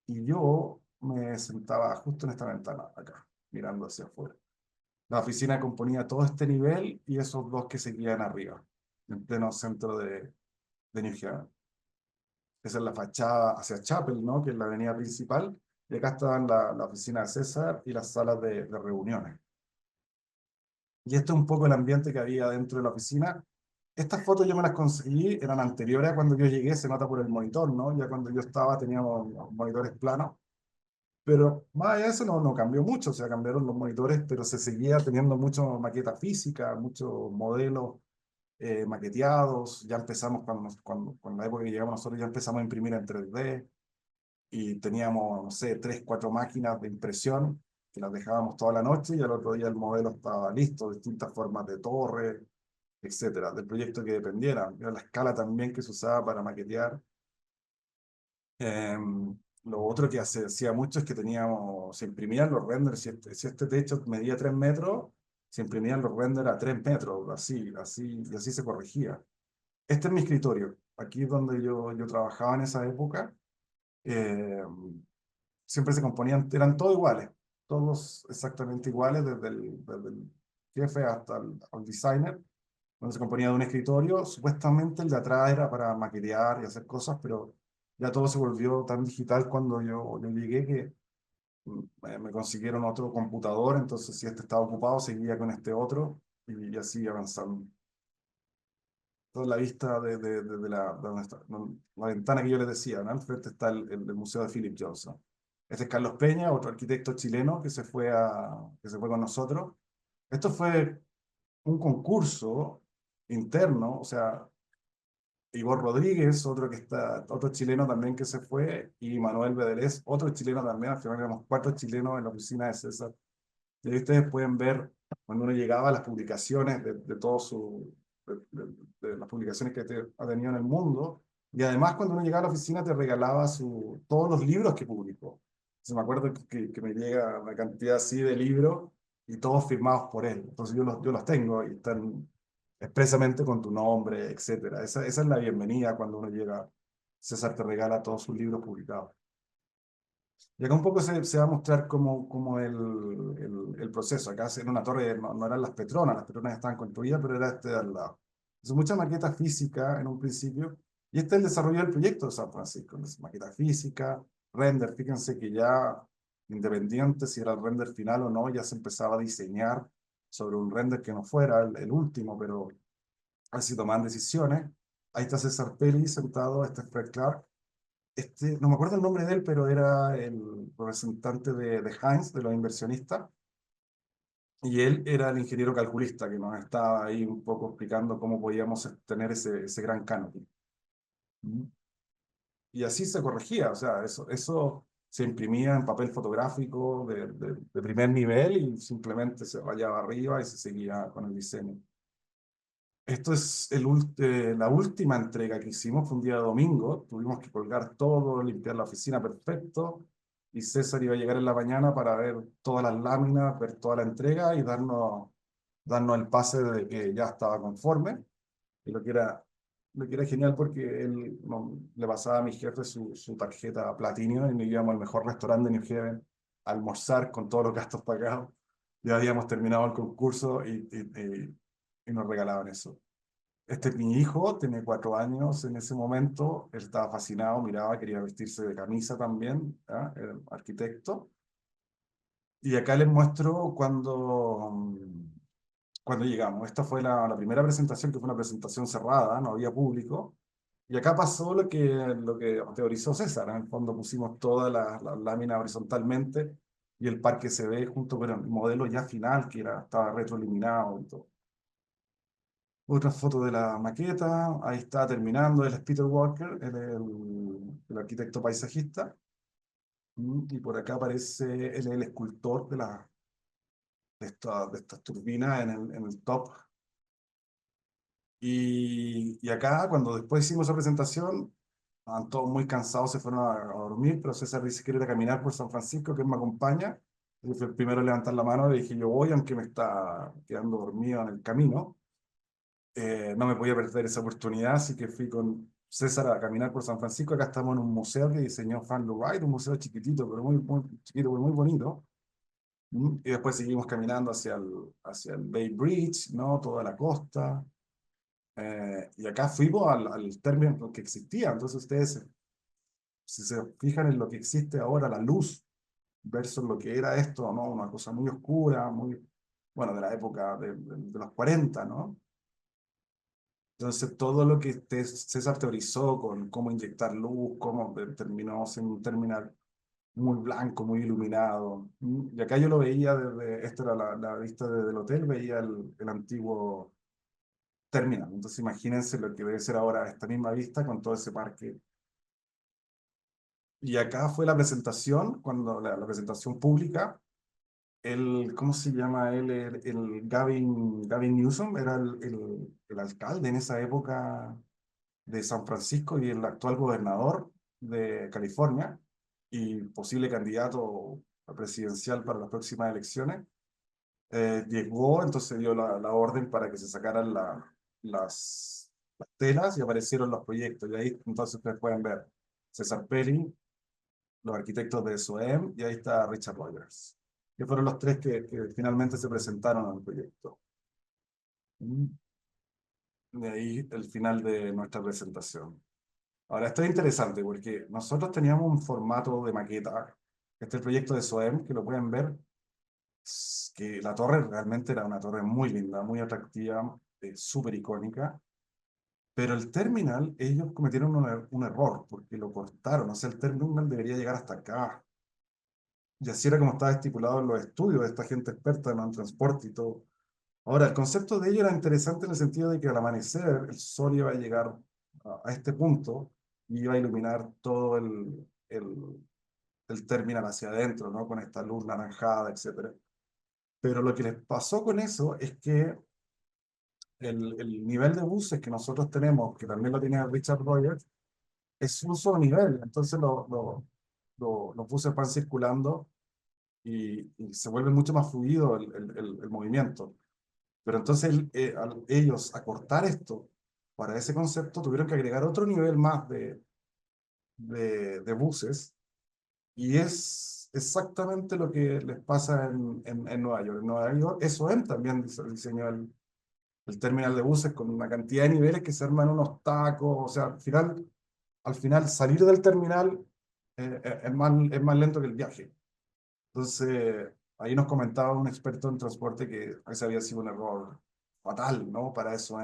y yo me sentaba justo en esta ventana, acá, mirando hacia afuera. La oficina componía todo este nivel y esos dos que seguían arriba, en pleno centro de New Haven. Esa es la fachada hacia Chapel, ¿no? Que es la avenida principal. Y acá estaban la oficina de César y las salas de reuniones. Y este es un poco el ambiente que había dentro de la oficina. Estas fotos yo me las conseguí, eran anteriores a cuando yo llegué, se nota por el monitor, ¿no? Ya cuando yo estaba teníamos monitores planos. Pero más allá de eso no cambió mucho, o sea, cambiaron los monitores, pero se seguía teniendo mucho maqueta física, muchos modelos maqueteados. Ya empezamos, con la época que llegamos nosotros, ya empezamos a imprimir en 3D y teníamos, no sé, 3, 4 máquinas de impresión que las dejábamos toda la noche y al otro día el modelo estaba listo, distintas formas de torre, etcétera, del proyecto que dependiera. Era la escala también que se usaba para maquetear. Lo otro que hacía mucho es que se imprimían los renders, si este techo medía 3 metros, se imprimían los renders a 3 metros, y así se corregía. Este es mi escritorio, aquí es donde yo trabajaba en esa época. Eh, Siempre se componían, eran todos iguales, todos exactamente iguales, desde el jefe hasta el designer, donde se componía de un escritorio. Supuestamente el de atrás era para maquetear y hacer cosas, pero ya todo se volvió tan digital cuando yo llegué que me consiguieron otro computador, entonces si este estaba ocupado seguía con este otro y así avanzando. Toda la vista de donde está, la ventana que yo les decía, ¿no? Al frente está el Museo de Philip Johnson. Este es Carlos Peña, otro arquitecto chileno que se fue con nosotros. Esto fue un concurso interno, o sea, Igor Rodríguez, otro chileno también que se fue, y Manuel Bedelés, otro chileno también. Al final éramos 4 chilenos en la oficina de César. Y ahí ustedes pueden ver cuando uno llegaba a las publicaciones de todo de las publicaciones que ha tenido en el mundo. Y además cuando uno llegaba a la oficina te regalaba todos los libros que publicó. Se me acuerdo que me llega una cantidad así de libros y todos firmados por él. Entonces yo los tengo y están expresamente con tu nombre, etcétera. Esa es la bienvenida cuando uno llega. César te regala todos sus libros publicados. Y acá un poco se va a mostrar como el proceso. Acá en una torre no eran las Petronas estaban construidas, pero era este de al lado. Entonces, mucha maqueta física en un principio, y este es el desarrollo del proyecto de San Francisco. Entonces, maqueta física, render, fíjense que ya, independiente si era el render final o no, ya se empezaba a diseñar sobre un render que no fuera el último, pero así toman decisiones. Ahí está César Pelli sentado, este es Fred Clark. No me acuerdo el nombre de él, pero era el representante de Heinz, de los inversionistas, y él era el ingeniero calculista que nos estaba ahí un poco explicando cómo podíamos tener ese gran canopy. ¿Mm? Y así se corregía, o sea, eso se imprimía en papel fotográfico de primer nivel y simplemente se rayaba arriba y se seguía con el diseño. Esto es la última entrega que hicimos, fue un día domingo, tuvimos que colgar todo, limpiar la oficina perfecto, y César iba a llegar en la mañana para ver todas las láminas, ver toda la entrega y darnos el pase de que ya estaba conforme, y lo que era genial porque él le pasaba a mi jefe su tarjeta Platinum y nos íbamos al mejor restaurante de New Haven a almorzar con todos los gastos pagados. Ya habíamos terminado el concurso y nos regalaban eso. Este es mi hijo, tiene 4 años en ese momento, él estaba fascinado, miraba, quería vestirse de camisa también, ¿ah? Era arquitecto. Y acá les muestro cuando llegamos. Esta fue la primera presentación, que fue una presentación cerrada, no había público. Y acá pasó lo que teorizó César. En el fondo pusimos todas las láminas horizontalmente y el parque se ve junto con el modelo ya final, que estaba retroiluminado y todo. Otra foto de la maqueta, ahí está terminando, él es Peter Walker, él es el arquitecto paisajista. Y por acá aparece, él es el escultor de estas turbinas en el top. Y acá, cuando después hicimos esa presentación, estaban todos muy cansados, se fueron a dormir, pero César dice que quiere ir a caminar por San Francisco, que él me acompaña. Y fue el primero a levantar la mano y dije, yo voy, aunque me está quedando dormido en el camino. No me podía perder esa oportunidad, así que fui con César a caminar por San Francisco. Acá estamos en un museo que diseñó Frank Lloyd Wright, un museo chiquitito, pero muy chiquito, pero muy bonito. Y después seguimos caminando hacia el Bay Bridge, ¿no? Toda la costa. Y acá fuimos al término que existía. Entonces ustedes, si se fijan en lo que existe ahora, la luz, versus lo que era esto, ¿no? Una cosa muy oscura, bueno, de la época de los 40, ¿no? Entonces, todo lo que César teorizó con cómo inyectar luz, cómo terminó siendo un terminal muy blanco, muy iluminado. Y acá yo lo veía desde, esta era la vista desde el hotel, veía el antiguo terminal. Entonces, imagínense lo que debe ser ahora esta misma vista con todo ese parque. Y acá fue la presentación, cuando la presentación pública, ¿cómo se llama él? El Gavin Newsom era el alcalde en esa época de San Francisco y el actual gobernador de California y posible candidato a presidencial para las próximas elecciones, llegó, entonces dio la orden para que se sacaran las telas y aparecieron los proyectos. Y ahí entonces ustedes pueden ver César Pelling, los arquitectos de SOEM, y ahí está Richard Rogers, que fueron los tres que finalmente se presentaron al proyecto. De ahí el final de nuestra presentación. Ahora, esto es interesante porque nosotros teníamos un formato de maqueta. Este es el proyecto de SOEM, que lo pueden ver, que la torre realmente era una torre muy linda, muy atractiva, súper icónica. Pero el terminal, ellos cometieron un error porque lo cortaron. O sea, el terminal debería llegar hasta acá. Y así era como estaba estipulado en los estudios de esta gente experta en transporte y todo. Ahora, el concepto de ello era interesante en el sentido de que al amanecer el sol iba a llegar a este punto y iba a iluminar todo el terminal hacia adentro, ¿no? Con esta luz naranjada, etcétera. Pero lo que les pasó con eso es que el nivel de buses que nosotros tenemos, que también lo tiene Richard Rogers, es un solo nivel. Entonces los buses van circulando y se vuelve mucho más fluido el movimiento. Pero entonces ellos acortar esto para ese concepto tuvieron que agregar otro nivel más de buses y es exactamente lo que les pasa en Nueva York. En Nueva York, SOM también diseñó el terminal de buses con una cantidad de niveles que se arman unos tacos, o sea, al final salir del terminal es más lento que el viaje. Entonces, ahí nos comentaba un experto en transporte que ese había sido un error fatal, ¿no? Para eso,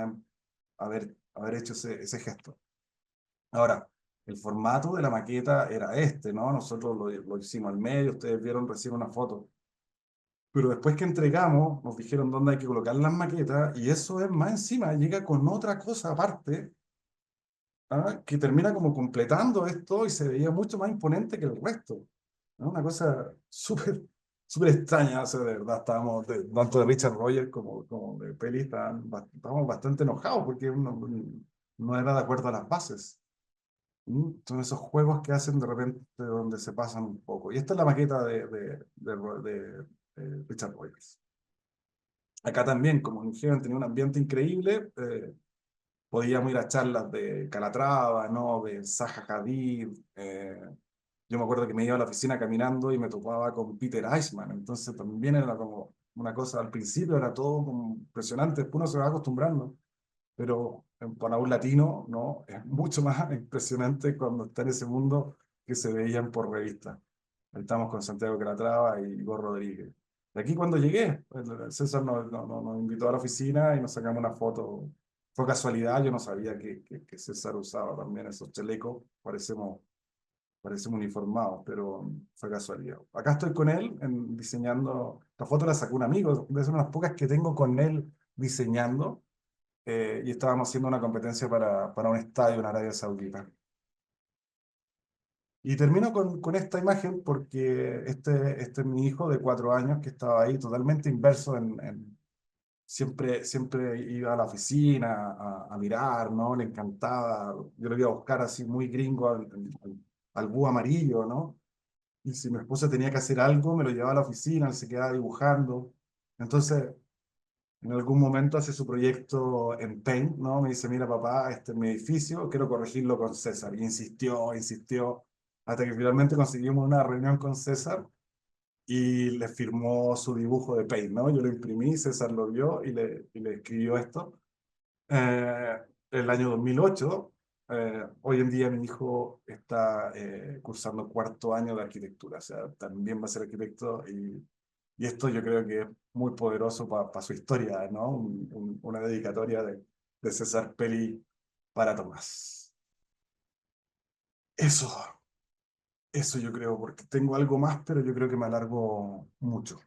haber hecho ese gesto. Ahora, el formato de la maqueta era este, ¿no? Nosotros lo hicimos al medio, ustedes vieron recién una foto. Pero después que entregamos, nos dijeron dónde hay que colocar las maquetas, y eso es más encima, llega con otra cosa aparte, que termina como completando esto y se veía mucho más imponente que el resto, ¿no? Una cosa súper extraña, o sea, de verdad, tanto de Richard Rogers como de Peli, estábamos bastante enojados porque no era de acuerdo a las bases. Son esos juegos que hacen de repente donde se pasan un poco. Y esta es la maqueta de Richard Rogers. Acá también, como dijeron, tenía un ambiente increíble. Podíamos ir a charlas de Calatrava, ¿no? De Zaha Hadid. Yo me acuerdo que me iba a la oficina caminando y me topaba con Peter Eichmann. Entonces también era como una cosa, al principio era todo como impresionante, después uno se va acostumbrando. Pero para un latino, ¿no? Es mucho más impresionante cuando está en ese mundo que se veían por revista. Ahí estamos con Santiago Calatrava y Igor Rodríguez. De aquí cuando llegué, el César nos invitó a la oficina y nos sacamos una foto. Fue casualidad, yo no sabía que César usaba también esos chalecos. Parecemos uniformados, pero fue casualidad. Acá estoy con él diseñando. La foto la sacó un amigo, de esas unas pocas que tengo con él diseñando. y estábamos haciendo una competencia para un estadio en Arabia Saudita. Y termino con esta imagen porque este es mi hijo de 4 años que estaba ahí totalmente inverso siempre iba a la oficina a mirar, ¿no? Le encantaba, yo lo iba a buscar así muy gringo al búho amarillo, ¿no? Y si mi esposa tenía que hacer algo, me lo llevaba a la oficina, él se quedaba dibujando. Entonces, en algún momento hace su proyecto en Paint, ¿no? Me dice, mira papá, este es mi edificio, quiero corregirlo con César. Y insistió, hasta que finalmente conseguimos una reunión con César y le firmó su dibujo de Paint, ¿no? Yo lo imprimí, César lo vio y le escribió esto. Eh, el año 2008, hoy en día mi hijo está cursando 4.º año de arquitectura, o sea, también va a ser arquitecto y esto yo creo que es muy poderoso para su historia, ¿no? Una dedicatoria de César Peli para Tomás. Eso, eso yo creo, porque tengo algo más, pero yo creo que me alargo mucho.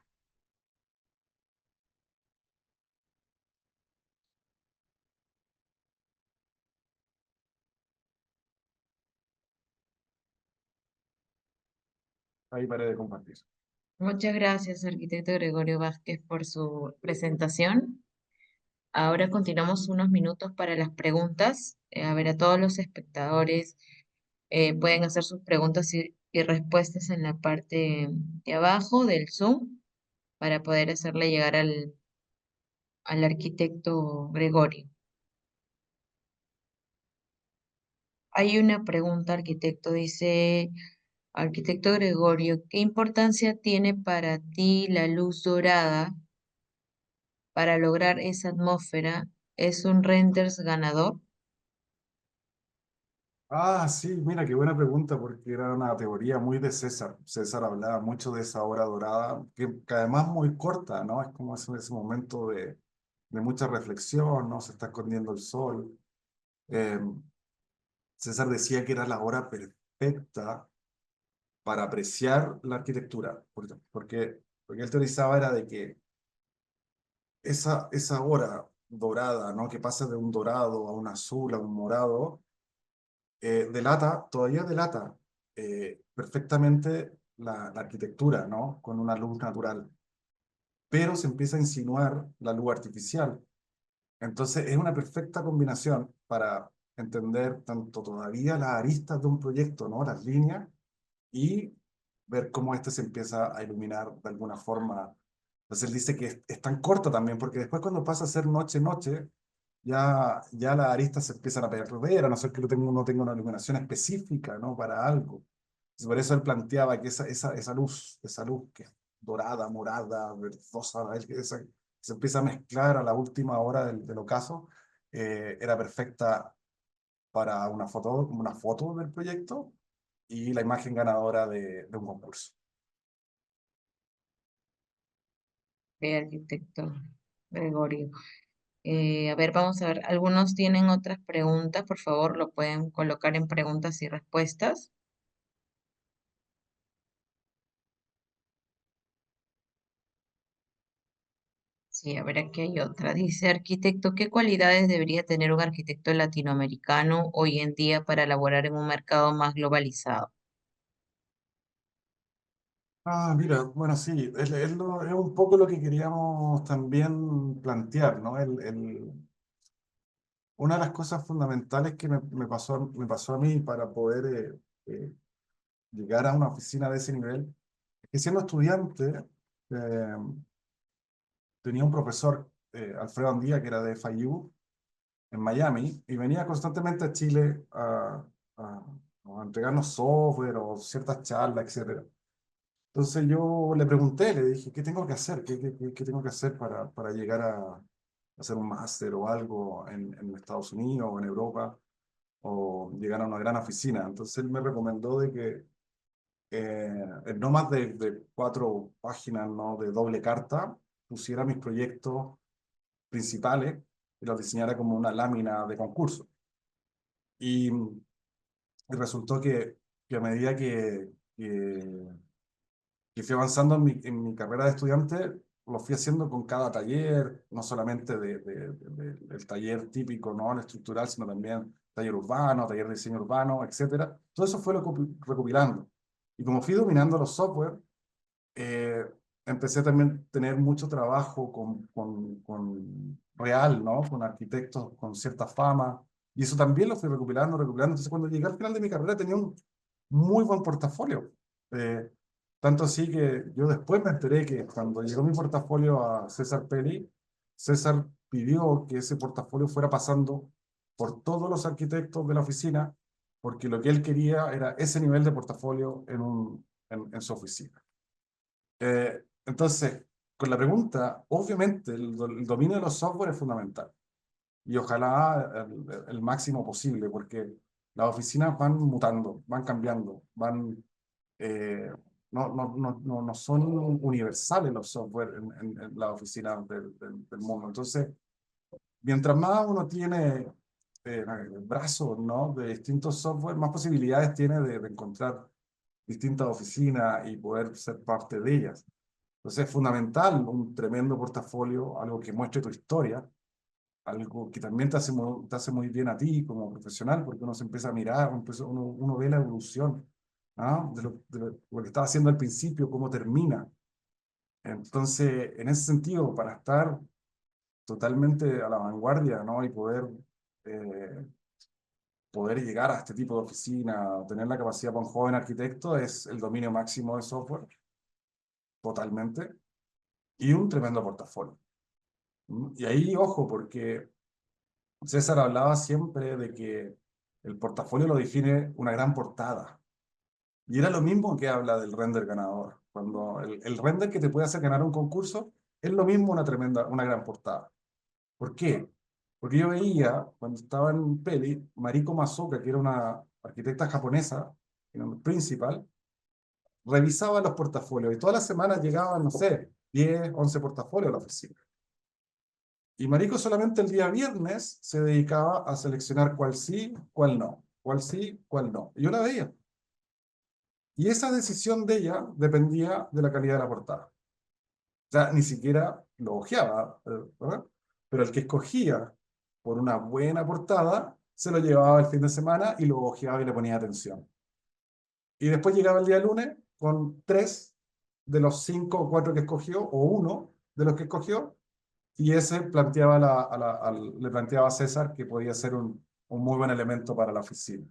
Ahí paré de compartir. Muchas gracias, arquitecto Gregorio Vázquez, por su presentación. Ahora continuamos unos minutos para las preguntas. A ver, a todos los espectadores pueden hacer sus preguntas y respuestas en la parte de abajo del Zoom para poder hacerle llegar al arquitecto Gregorio. Hay una pregunta, arquitecto, dice, arquitecto Gregorio, ¿qué importancia tiene para ti la luz dorada para lograr esa atmósfera? ¿Es un renders ganador? Ah, sí, mira, qué buena pregunta, porque era una teoría muy de César. César hablaba mucho de esa hora dorada, que además muy corta, ¿no? Es como ese momento de mucha reflexión, ¿no? Se está escondiendo el sol. Eh, César decía que era la hora perfecta para apreciar la arquitectura, porque él teorizaba era de que esa hora dorada, ¿no? Que pasa de un dorado a un azul a un morado, todavía delata perfectamente la arquitectura, ¿no? Con una luz natural, pero se empieza a insinuar la luz artificial. Entonces es una perfecta combinación para entender tanto todavía las aristas de un proyecto, ¿no? Las líneas, y ver cómo este se empieza a iluminar de alguna forma. Entonces él dice que es tan corto también, porque después cuando pasa a ser noche, ya las aristas se empiezan a perder, a no ser que uno tenga una iluminación específica, ¿no? Para algo. Entonces, por eso él planteaba que esa luz que es dorada, morada, verdosa, que se empieza a mezclar a la última hora del ocaso, era perfecta para una foto del proyecto y la imagen ganadora de un concurso. Arquitecto Gregorio. A ver, vamos a ver. Algunos tienen otras preguntas. Por favor, lo pueden colocar en preguntas y respuestas. Sí, a ver, aquí hay otra. Dice, arquitecto, ¿qué cualidades debería tener un arquitecto latinoamericano hoy en día para elaborar en un mercado más globalizado? Ah, mira, bueno, sí, es un poco lo que queríamos también plantear, ¿no? Una de las cosas fundamentales que me pasó a mí para poder llegar a una oficina de ese nivel, es que siendo estudiante, eh, tenía un profesor, Alfredo Andía, que era de FIU, en Miami, y venía constantemente a Chile a- a entregarnos software o ciertas charlas, etcétera. Entonces yo le pregunté, le dije, ¿qué tengo que hacer? ¿Qué tengo que hacer para llegar a hacer un máster o algo en Estados Unidos o en Europa o llegar a una gran oficina? Entonces él me recomendó de que en no más de 4 páginas, ¿no? De doble carta, pusiera mis proyectos principales y los diseñara como una lámina de concurso. Y resultó que a medida que fui avanzando en mi carrera de estudiante, lo fui haciendo con cada taller, no solamente del taller típico, ¿no? El estructural, sino también taller urbano, taller de diseño urbano, etcétera. Todo eso fue recopilando. Y como fui dominando los software, eh, empecé también a tener mucho trabajo con real, ¿no? Con arquitectos con cierta fama. Y eso también lo fui recopilando, recopilando. Entonces, cuando llegué al final de mi carrera, tenía un muy buen portafolio. Eh, Tanto así que yo después me enteré que cuando llegó mi portafolio a César Pelli, César pidió que ese portafolio fuera pasando por todos los arquitectos de la oficina, porque lo que él quería era ese nivel de portafolio en su oficina. Entonces, con la pregunta, obviamente el dominio de los software es fundamental y ojalá el máximo posible, porque las oficinas van mutando, van cambiando, eh, no son universales los software en las oficinas del mundo. Entonces, mientras más uno tiene brazos, ¿no? de distintos software, más posibilidades tiene de encontrar distintas oficinas y poder ser parte de ellas. Entonces es fundamental un tremendo portafolio, algo que muestre tu historia, algo que también te hace muy bien a ti como profesional, porque uno se empieza a mirar, uno ve la evolución, ¿ah? De lo que estaba haciendo al principio, cómo termina. Entonces, en ese sentido, para estar totalmente a la vanguardia, ¿no? Y eh, poder llegar a este tipo de oficina, tener la capacidad para un joven arquitecto, es el dominio máximo de software, totalmente, y un tremendo portafolio. Y ahí, ojo, porque César hablaba siempre de que el portafolio lo define una gran portada. Y era lo mismo que habla del render ganador. Cuando el render que te puede hacer ganar un concurso es lo mismo una gran portada. ¿Por qué? Porque yo veía, cuando estaba en Peli, Mariko Mazoka, que era una arquitecta japonesa, era un principal, revisaba los portafolios y todas las semanas llegaban, no sé, 10, 11 portafolios a la oficina. Y Mariko solamente el día viernes se dedicaba a seleccionar cuál sí, cuál no, cuál sí, cuál no. Y yo la veía. Y esa decisión de ella dependía de la calidad de la portada. O sea, ni siquiera lo ojeaba, ¿verdad? Pero el que escogía por una buena portada, se lo llevaba el fin de semana y lo ojeaba y le ponía atención. Y después llegaba el día lunes con 3 de los 5 o 4 que escogió, o uno de los que escogió, y ese planteaba le planteaba a César que podía ser un muy buen elemento para la oficina.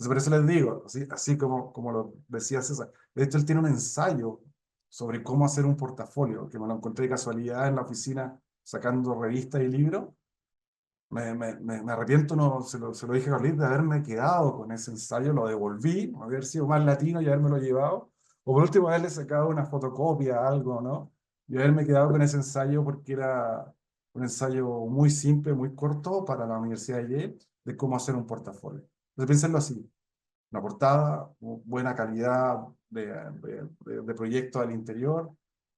Entonces, por eso les digo, así como lo decía César, de hecho él tiene un ensayo sobre cómo hacer un portafolio, que me lo encontré de casualidad en la oficina sacando revistas y libros. Me arrepiento, no, se lo dije a Carlitos, de haberme quedado con ese ensayo, lo devolví, haber sido más latino y haberme llevado, o por último haberle sacado una fotocopia, algo, ¿no? Y haberme quedado con ese ensayo porque era un ensayo muy simple, muy corto para la Universidad de Yale, de cómo hacer un portafolio. Entonces piénsenlo así, una portada, buena calidad de proyecto al interior,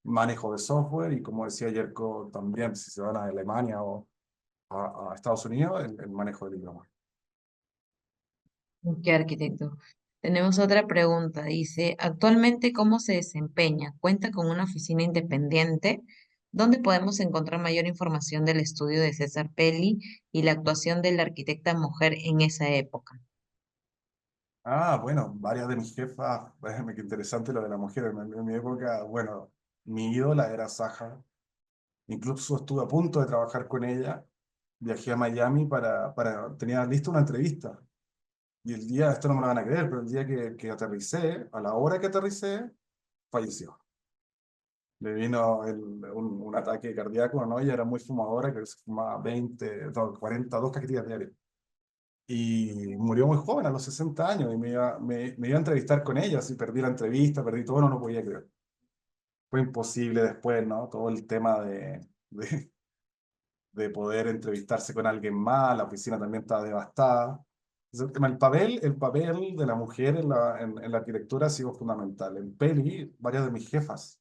manejo de software y como decía Yerko también, si se van a Alemania o a Estados Unidos, el manejo del idioma. ¿Qué arquitecto? Tenemos otra pregunta. Dice, actualmente, ¿cómo se desempeña? ¿Cuenta con una oficina independiente? ¿Dónde podemos encontrar mayor información del estudio de César Pelli y la actuación de la arquitecta mujer en esa época? Ah, bueno, varias de mis jefas, qué interesante lo de la mujer. En mi época, bueno, mi ídola era Saja. Incluso estuve a punto de trabajar con ella. Viajé a Miami tenía lista una entrevista. Y el día, esto no me lo van a creer, pero el día que aterricé, a la hora que aterricé, falleció. Le vino un ataque cardíaco, ¿no? Ella era muy fumadora, que se fumaba 20, no, 42 cajetillas diarias. Y murió muy joven, a los 60 años, y me iba a entrevistar con ella, y perdí la entrevista, perdí todo, no lo podía creer. Fue imposible después, ¿no? Todo el tema de poder entrevistarse con alguien más, la oficina también estaba devastada. Entonces, el papel de la mujer en la arquitectura ha sido fundamental. En Peli, varias de mis jefas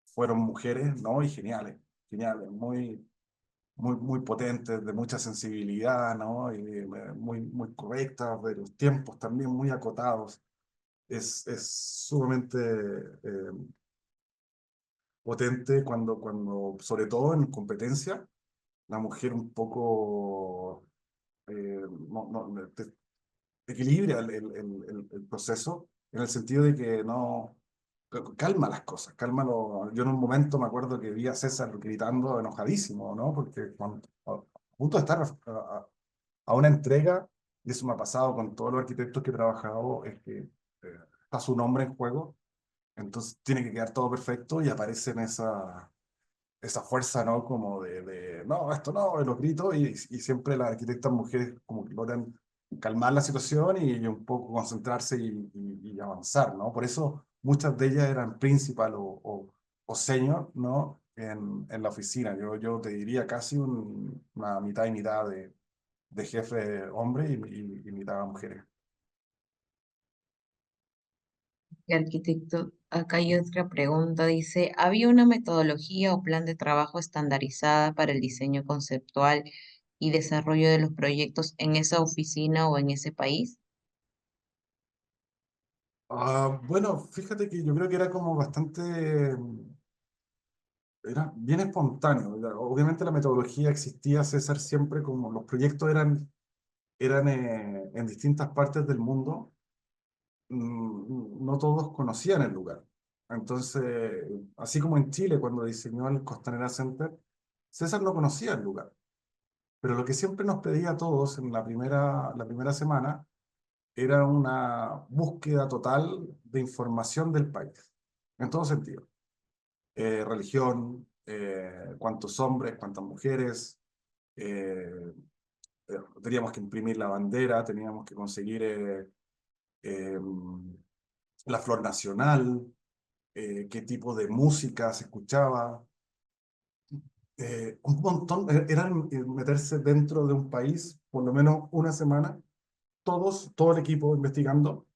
fueron mujeres, ¿no? Y geniales, geniales, muy potentes, de mucha sensibilidad, ¿no? Y muy correctas, de los tiempos también muy acotados. Es sumamente potente sobre todo en competencia, la mujer un poco equilibra el proceso en el sentido de que no calma las cosas, cálmalo. Yo en un momento me acuerdo que vi a César gritando enojadísimo, ¿no? Porque a punto de estar a una entrega, y eso me ha pasado con todos los arquitectos que he trabajado, es que está su nombre en juego, entonces tiene que quedar todo perfecto y aparece en esa fuerza, ¿no? Como no, esto no, los gritos, y siempre las arquitectas mujeres como que logran calmar la situación y un poco concentrarse y avanzar, ¿no? Por eso muchas de ellas eran principal o senior, ¿no? En la oficina. Yo te diría casi una mitad y mitad de jefe hombre y mitad mujeres. Y arquitecto, acá hay otra pregunta, dice, ¿había una metodología o plan de trabajo estandarizada para el diseño conceptual y desarrollo de los proyectos en esa oficina o en ese país? Bueno, fíjate que yo creo que era como bastante, era bien espontáneo. Obviamente la metodología existía, César, siempre como los proyectos eran en distintas partes del mundo, no todos conocían el lugar. Entonces, así como en Chile, cuando diseñó el Costanera Center, César no conocía el lugar. Pero lo que siempre nos pedía a todos en la primera semana era una búsqueda total de información del país, en todo sentido. Religión, cuántos hombres, cuántas mujeres, eh, teníamos que imprimir la bandera, teníamos que conseguir eh, la flor nacional, qué tipo de música se escuchaba, un montón, eran meterse dentro de un país por lo menos una semana, todo el equipo investigando,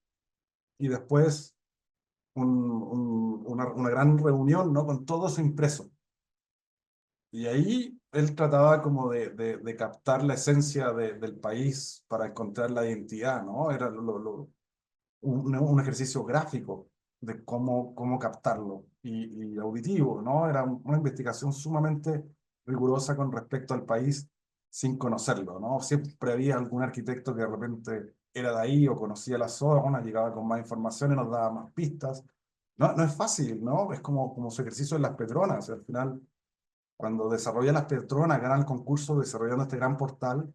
y después una gran reunión, ¿no? Con todo eso impreso. Y ahí él trataba como de captar la esencia del país para encontrar la identidad, ¿no? Era un ejercicio gráfico de cómo captarlo y auditivo, ¿no? Era una investigación sumamente rigurosa con respecto al país sin conocerlo, ¿no? Siempre había algún arquitecto que de repente era de ahí o conocía la zona, llegaba con más información y nos daba más pistas. No, no es fácil, ¿no? Es como su ejercicio en las Petronas. Al final, cuando desarrolla las Petronas, gana el concurso desarrollando este gran portal,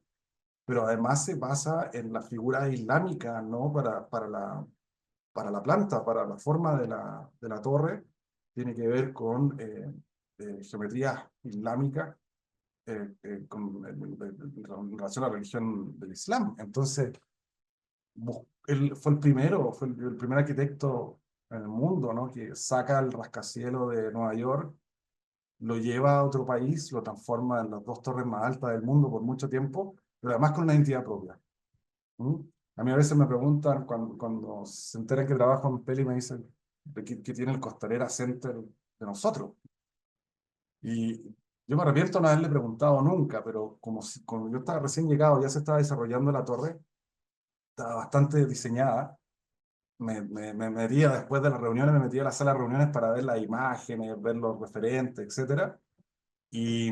pero además se basa en la figura islámica, ¿no? Para la planta, para la forma de la torre, tiene que ver con geometría islámica en relación a la religión del Islam. Entonces, él fue el primero, fue el primer arquitecto en el mundo, ¿no? Que saca el rascacielos de Nueva York, lo lleva a otro país, lo transforma en las dos torres más altas del mundo por mucho tiempo, pero además con una identidad propia. ¿Mm? A mí a veces me preguntan, cuando se enteran que trabajo en Peli, me dicen que tiene el Costanera Center de nosotros. Y yo me arrepiento de no haberle preguntado nunca, pero como yo estaba recién llegado, ya se estaba desarrollando la torre, estaba bastante diseñada. Me metía después de las reuniones, me metía a la sala de reuniones para ver las imágenes, ver los referentes, etcétera. Y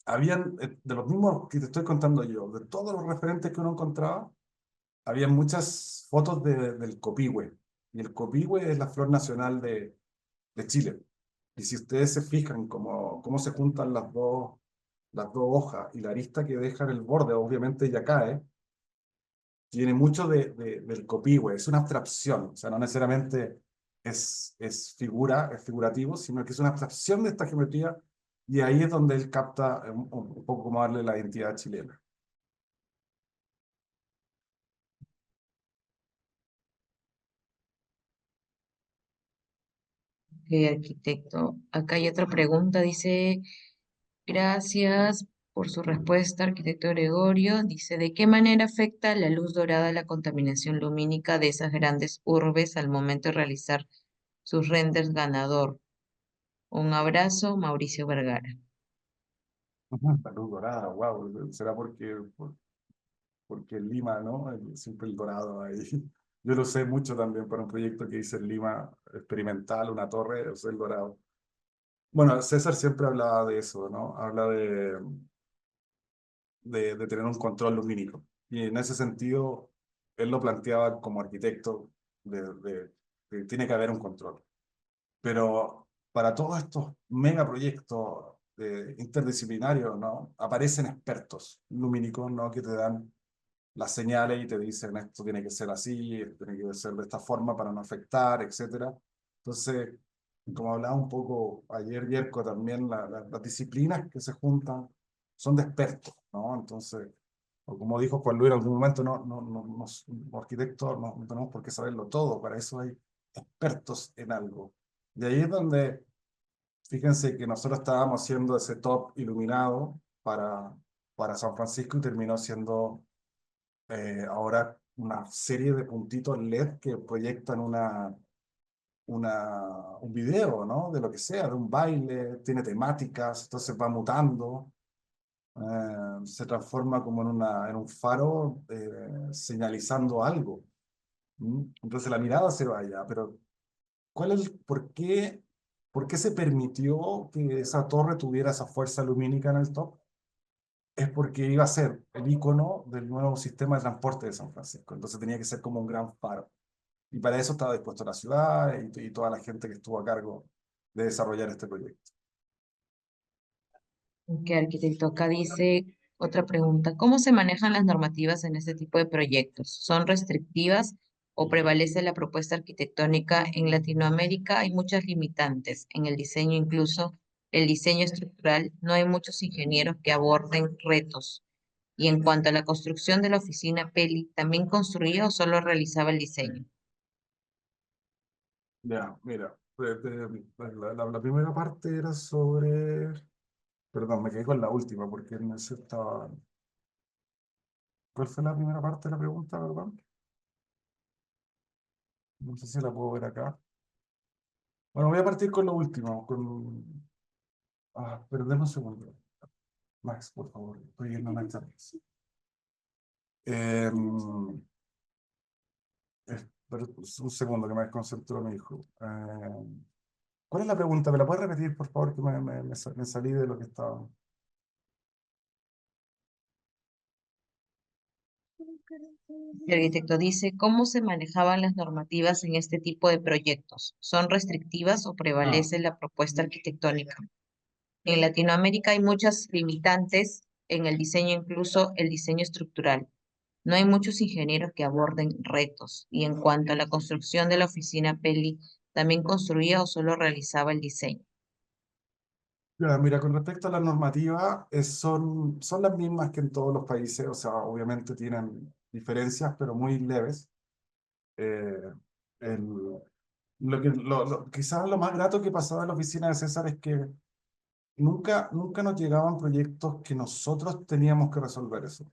habían, de los mismos que te estoy contando yo, de todos los referentes que uno encontraba, había muchas fotos del copihue. Y el copihue es la flor nacional de Chile. Y si ustedes se fijan cómo se juntan las dos hojas y la arista que deja en el borde, obviamente ya cae, tiene mucho del copihue. Es una abstracción, o sea, no necesariamente es figurativo, sino que es una abstracción de esta geometría, y ahí es donde él capta un poco cómo darle la identidad chilena. Arquitecto, acá hay otra pregunta, dice, gracias por su respuesta, arquitecto Gregorio. Dice, ¿de qué manera afecta la luz dorada la contaminación lumínica de esas grandes urbes al momento de realizar sus renders ganador? Un abrazo, Mauricio Vergara. La luz dorada, wow, será porque en Lima, ¿no? Siempre el dorado ahí. Yo lo sé mucho también para un proyecto que hice en Lima, experimental, una torre, usé el dorado. Bueno, César siempre hablaba de eso, ¿no? Habla de tener un control lumínico. Y en ese sentido, él lo planteaba como arquitecto, de tiene que haber un control. Pero para todos estos megaproyectos interdisciplinarios, ¿no? Aparecen expertos lumínicos, ¿no? Que te dan las señales y te dicen esto tiene que ser así, esto tiene que ser de esta forma para no afectar, etcétera. Entonces, como hablaba un poco ayer, Yerko, también las disciplinas que se juntan son de expertos, ¿no? Entonces, o como dijo Juan Luis en algún momento, los arquitectos no tenemos por qué saberlo todo, para eso hay expertos en algo. De ahí es donde, fíjense que nosotros estábamos haciendo ese top iluminado para San Francisco y terminó siendo ahora una serie de puntitos LED que proyectan un video, ¿no? De lo que sea, de un baile, tiene temáticas, entonces va mutando, se transforma como en un faro señalizando algo. ¿Mm? Entonces la mirada se va allá, pero ¿cuál es por qué se permitió que esa torre tuviera esa fuerza lumínica en el top? Es porque iba a ser el icono del nuevo sistema de transporte de San Francisco. Entonces tenía que ser como un gran faro. Y para eso estaba dispuesto la ciudad y toda la gente que estuvo a cargo de desarrollar este proyecto. Que arquitecto acá dice otra pregunta. ¿Cómo se manejan las normativas en este tipo de proyectos? ¿Son restrictivas o prevalece la propuesta arquitectónica? En Latinoamérica hay muchas limitantes en el diseño, incluso el diseño estructural. No hay muchos ingenieros que aborden retos. Y en cuanto a la construcción de la oficina Peli, ¿también construía o solo realizaba el diseño? Ya, mira, la primera parte era sobre... Perdón, me quedé con la última porque no sé, estaba... ¿Cuál fue la primera parte de la pregunta, perdón? No sé si la puedo ver acá. Bueno, voy a partir con lo último, con... Ah, perdón un segundo. Max, por favor, estoy viendo una charlas. Pero un segundo que me desconcentró mi hijo. ¿Cuál es la pregunta? ¿Me la puedes repetir, por favor? Que me salí de lo que estaba. El arquitecto dice, ¿cómo se manejaban las normativas en este tipo de proyectos? ¿Son restrictivas o Ah, prevalece la propuesta arquitectónica? En Latinoamérica hay muchas limitantes en el diseño, incluso el diseño estructural. No hay muchos ingenieros que aborden retos. Y en cuanto a la construcción de la oficina Peli, ¿también construía o solo realizaba el diseño? ya, mira, con respecto a la normativa, son las mismas que en todos los países, o sea, obviamente tienen diferencias, pero muy leves. Eh, el, quizás lo más grato que pasaba en la oficina de César es que nunca nos llegaban proyectos que nosotros teníamos que resolver eso.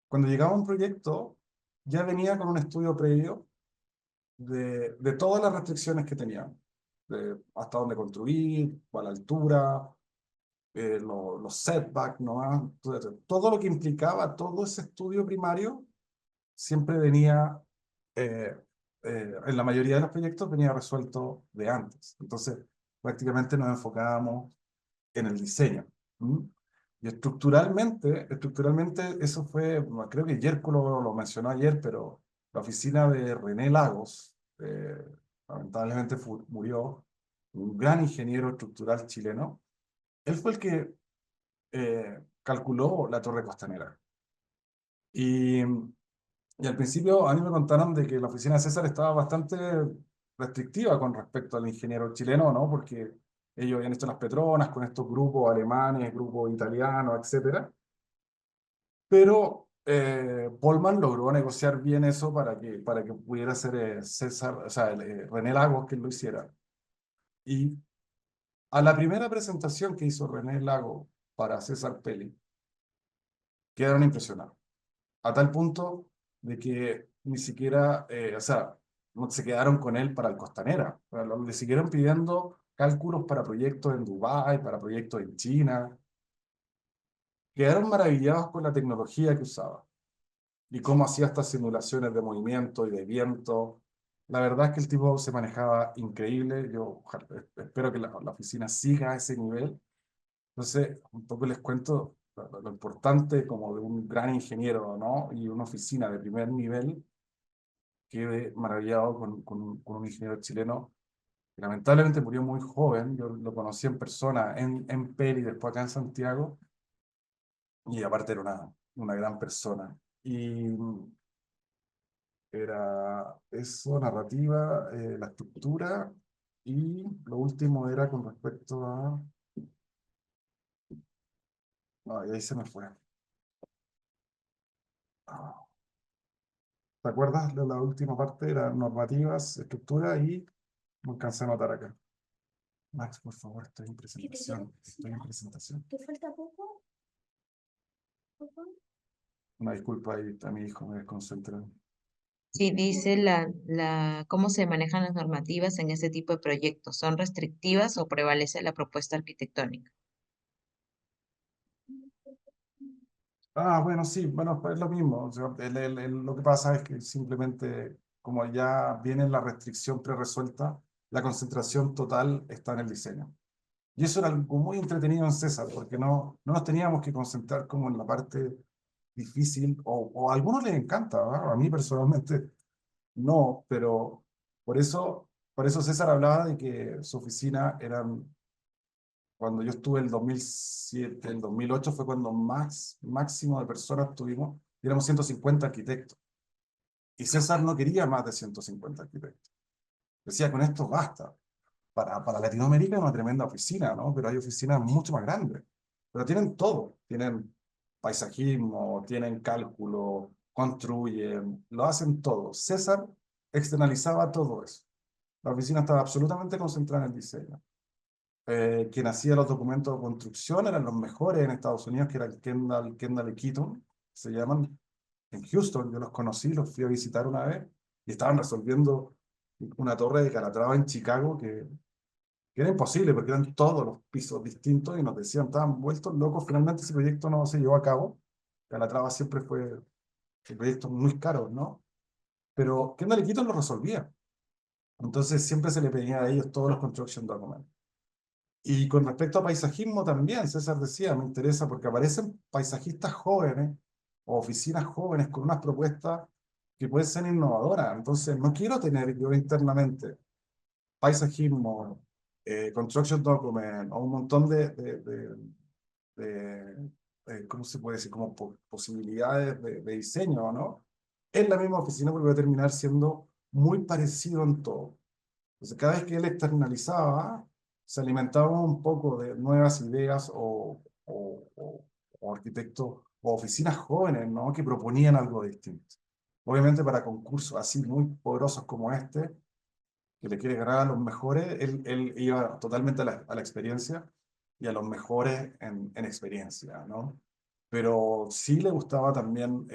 Cuando llegaba un proyecto, ya venía con un estudio previo de todas las restricciones que teníamos, de hasta dónde construir, cuál altura, los setbacks, ¿no? Todo lo que implicaba todo ese estudio primario siempre venía, eh, en la mayoría de los proyectos venía resuelto de antes. Entonces, prácticamente nos enfocábamos en el diseño. ¿Mm? Y estructuralmente eso fue, bueno, creo que Yerko lo mencionó ayer, pero la oficina de René Lagos, lamentablemente murió, un gran ingeniero estructural chileno. Él fue el que calculó la torre costanera. Y, y al principio a mí me contaron de que la oficina de César estaba bastante restrictiva con respecto al ingeniero chileno, ¿no? Porque ellos habían hecho las Petronas con estos grupos alemanes, grupos italianos, etcétera. Pero Polman logró negociar bien eso para que pudiera ser César, o sea, René Lagos quien lo hiciera. Y a la primera presentación que hizo René Lagos para César Pelli, quedaron impresionados. A tal punto de que ni siquiera, o sea, no se quedaron con él para el Costanera. O sea, le siguieron pidiendo cálculos para proyectos en Dubái, para proyectos en China. Quedaron maravillados con la tecnología que usaba y cómo hacía estas simulaciones de movimiento y de viento. La verdad es que el tipo se manejaba increíble. Yo espero que la oficina siga a ese nivel. Entonces, un poco les cuento lo importante como de un gran ingeniero, ¿no? Y una oficina de primer nivel. Quedé maravillado con un ingeniero chileno que lamentablemente murió muy joven. Yo lo conocí en persona en Peri, después acá en Santiago, y aparte era una gran persona. Y era eso, narrativa, la estructura, y lo último era con respecto a... No, y ahí se me fue. Ah, ¿te acuerdas de la última parte? Era normativas, estructura y me alcancé a anotar acá. Max, por favor, estoy en ¿Qué te queda? presentación. Estoy en presentación. ¿Te falta poco? ¿Poco? Una disculpa ahí, a mi hijo me desconcentré. Sí, dice cómo se manejan las normativas en ese tipo de proyectos. ¿Son restrictivas o prevalece la propuesta arquitectónica? Ah, bueno, sí, bueno, pues es lo mismo. O sea, lo que pasa es que simplemente, como ya viene la restricción pre-resuelta, la concentración total está en el diseño. Y eso era algo muy entretenido en César, porque no nos teníamos que concentrar como en la parte difícil, o a algunos les encanta, ¿verdad? A mí personalmente no, pero por eso César hablaba de que su oficina eran, cuando yo estuve el 2007, el 2008 fue cuando máximo de personas tuvimos, y éramos 150 arquitectos. Y César no quería más de 150 arquitectos. Decía, con esto basta. Para Latinoamérica es una tremenda oficina, ¿no? Pero hay oficinas mucho más grandes. Pero tienen todo. Tienen paisajismo, tienen cálculo, construyen, lo hacen todo. César externalizaba todo eso. La oficina estaba absolutamente concentrada en el diseño. Quien hacía los documentos de construcción eran los mejores en Estados Unidos, que era el Kendall y Keaton, se llaman, en Houston. Yo los conocí, los fui a visitar una vez y estaban resolviendo una torre de Calatrava en Chicago que era imposible porque eran todos los pisos distintos y nos decían, estaban vueltos locos. Finalmente ese proyecto no se llevó a cabo. Calatrava siempre fue proyectos muy caros, ¿no? Pero Kendall y Keaton lo resolvía. Entonces siempre se le pedía a ellos todos los construction documents. Y con respecto a paisajismo también, César decía, me interesa porque aparecen paisajistas jóvenes o oficinas jóvenes con unas propuestas que pueden ser innovadoras. Entonces, no quiero tener yo internamente paisajismo, construction document o un montón ¿cómo se puede decir? Como posibilidades de diseño, ¿no? En la misma oficina porque va a terminar siendo muy parecido en todo. Entonces, cada vez que él externalizaba, se alimentaba un poco de nuevas ideas o arquitectos o oficinas jóvenes, ¿no? Que proponían algo distinto. Obviamente para concursos así muy poderosos como este, que le quiere ganar a los mejores, él iba totalmente a la experiencia y a los mejores en experiencia, ¿no? Pero sí le gustaba también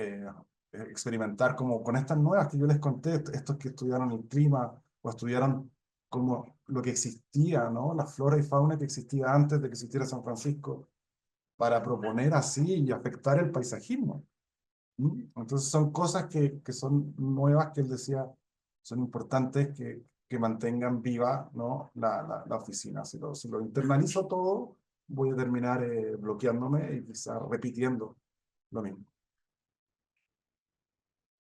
experimentar como con estas nuevas que yo les conté, estos que estudiaron el clima o estudiaron como lo que existía, ¿no? La flora y fauna que existía antes de que existiera San Francisco, para proponer así y afectar el paisajismo. Entonces son cosas que son nuevas que él decía, son importantes que mantengan viva, ¿no? La oficina. Si lo internalizo todo, voy a terminar bloqueándome y quizás repitiendo lo mismo.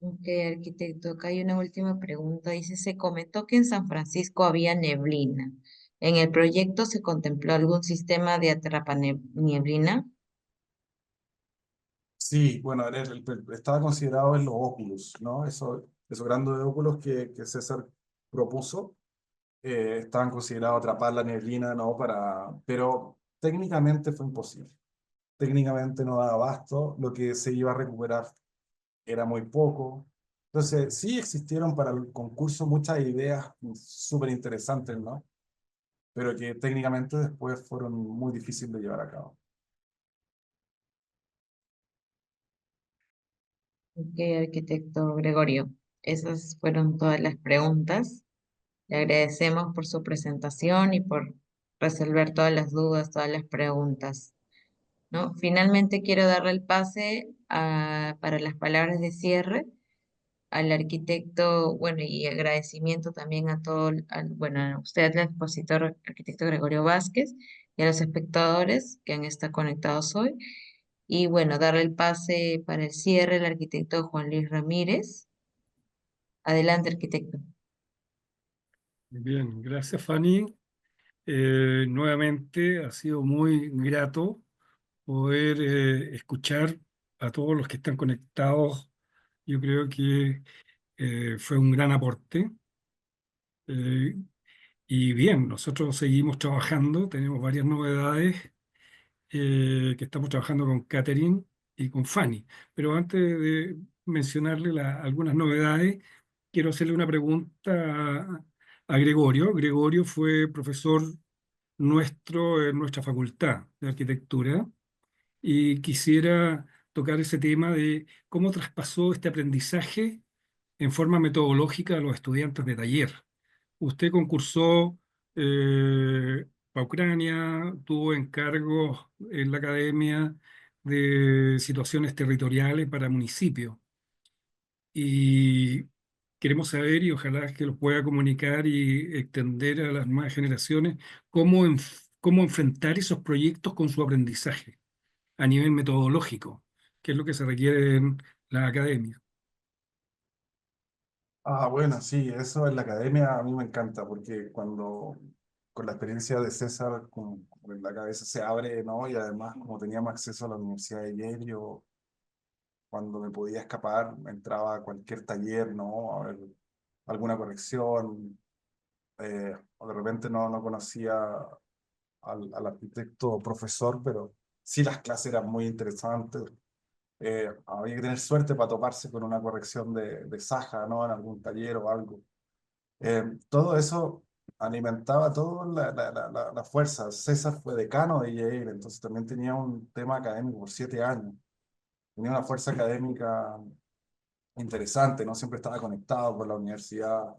Ok, arquitecto, acá hay una última pregunta. Dice, se comentó que en San Francisco había neblina. ¿En el proyecto se contempló algún sistema de atrapa-nieblina? Sí, bueno, estaba considerado en los óculos, ¿no? Esos grandes óculos que César propuso, estaban considerados atrapar la neblina, ¿no? Pero técnicamente fue imposible. Técnicamente no daba abasto, lo que se iba a recuperar era muy poco. Entonces, sí existieron para el concurso muchas ideas súper interesantes, ¿no? Pero que técnicamente después fueron muy difíciles de llevar a cabo. Ok, arquitecto Gregorio, esas fueron todas las preguntas. Le agradecemos por su presentación y por resolver todas las dudas, todas las preguntas, ¿no? Finalmente quiero darle el pase para las palabras de cierre al arquitecto, bueno, y agradecimiento también a todo, bueno, a usted, al expositor arquitecto Gregorio Vázquez, y a los espectadores que han estado conectados hoy. Y bueno, darle el pase para el cierre al arquitecto Juan Luis Ramírez. Adelante, arquitecto. Bien, gracias Fanny. Nuevamente ha sido muy grato poder escuchar a todos los que están conectados. Yo creo que fue un gran aporte. Eh, y bien, nosotros seguimos trabajando, tenemos varias novedades que estamos trabajando con Catherine y con Fanny. Pero antes de mencionarle algunas novedades, quiero hacerle una pregunta a Gregorio. Gregorio fue profesor nuestro en nuestra facultad de arquitectura y quisiera tocar ese tema de cómo traspasó este aprendizaje en forma metodológica a los estudiantes de taller. Usted concursó para Ucrania, tuvo encargos en la academia de situaciones territoriales para municipios y queremos saber y ojalá que lo pueda comunicar y extender a las nuevas generaciones cómo enfrentar esos proyectos con su aprendizaje a nivel metodológico, que es lo que se requiere en la academia. Ah, bueno, sí, eso en la academia a mí me encanta, porque con la experiencia de César, como en la cabeza se abre, ¿no? Y además, como teníamos acceso a la Universidad de Yale, yo cuando me podía escapar, entraba a cualquier taller, ¿no? A ver alguna corrección, o de repente no conocía al arquitecto profesor, pero sí las clases eran muy interesantes. Había que tener suerte para toparse con una corrección de Saja, ¿no? En algún taller o algo. Todo eso alimentaba toda la fuerza. César fue decano de Yale, entonces también tenía un tema académico por 7 años. Tenía una fuerza académica interesante, ¿no? Siempre estaba conectado con la universidad.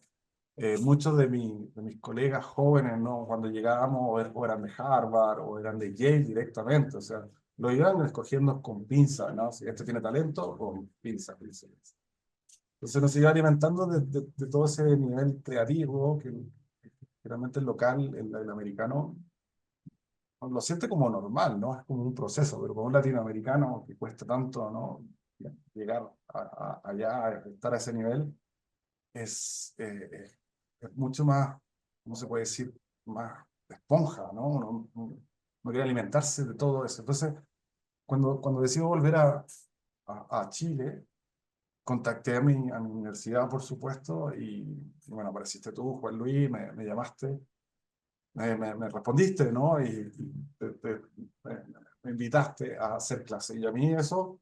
Muchos de mis colegas jóvenes, ¿no? Cuando llegábamos, o eran de Harvard o eran de Yale directamente, o sea, lo iban escogiendo con pinza, ¿no? Si este tiene talento, con pinza, pinza, pinza. Entonces nos iba alimentando de todo ese nivel creativo que realmente el local, el americano, lo siente como normal, ¿no? Es como un proceso, pero como un latinoamericano que cuesta tanto, ¿no? Llegar allá, a estar a ese nivel, es mucho más, ¿cómo se puede decir? Más esponja, ¿no? No quiere alimentarse de todo eso. Entonces, cuando decido volver a Chile, contacté a mi universidad, por supuesto, y bueno, apareciste tú, Juan Luis, me llamaste, me respondiste, ¿no? Y me, me invitaste a hacer clase. Y a mí eso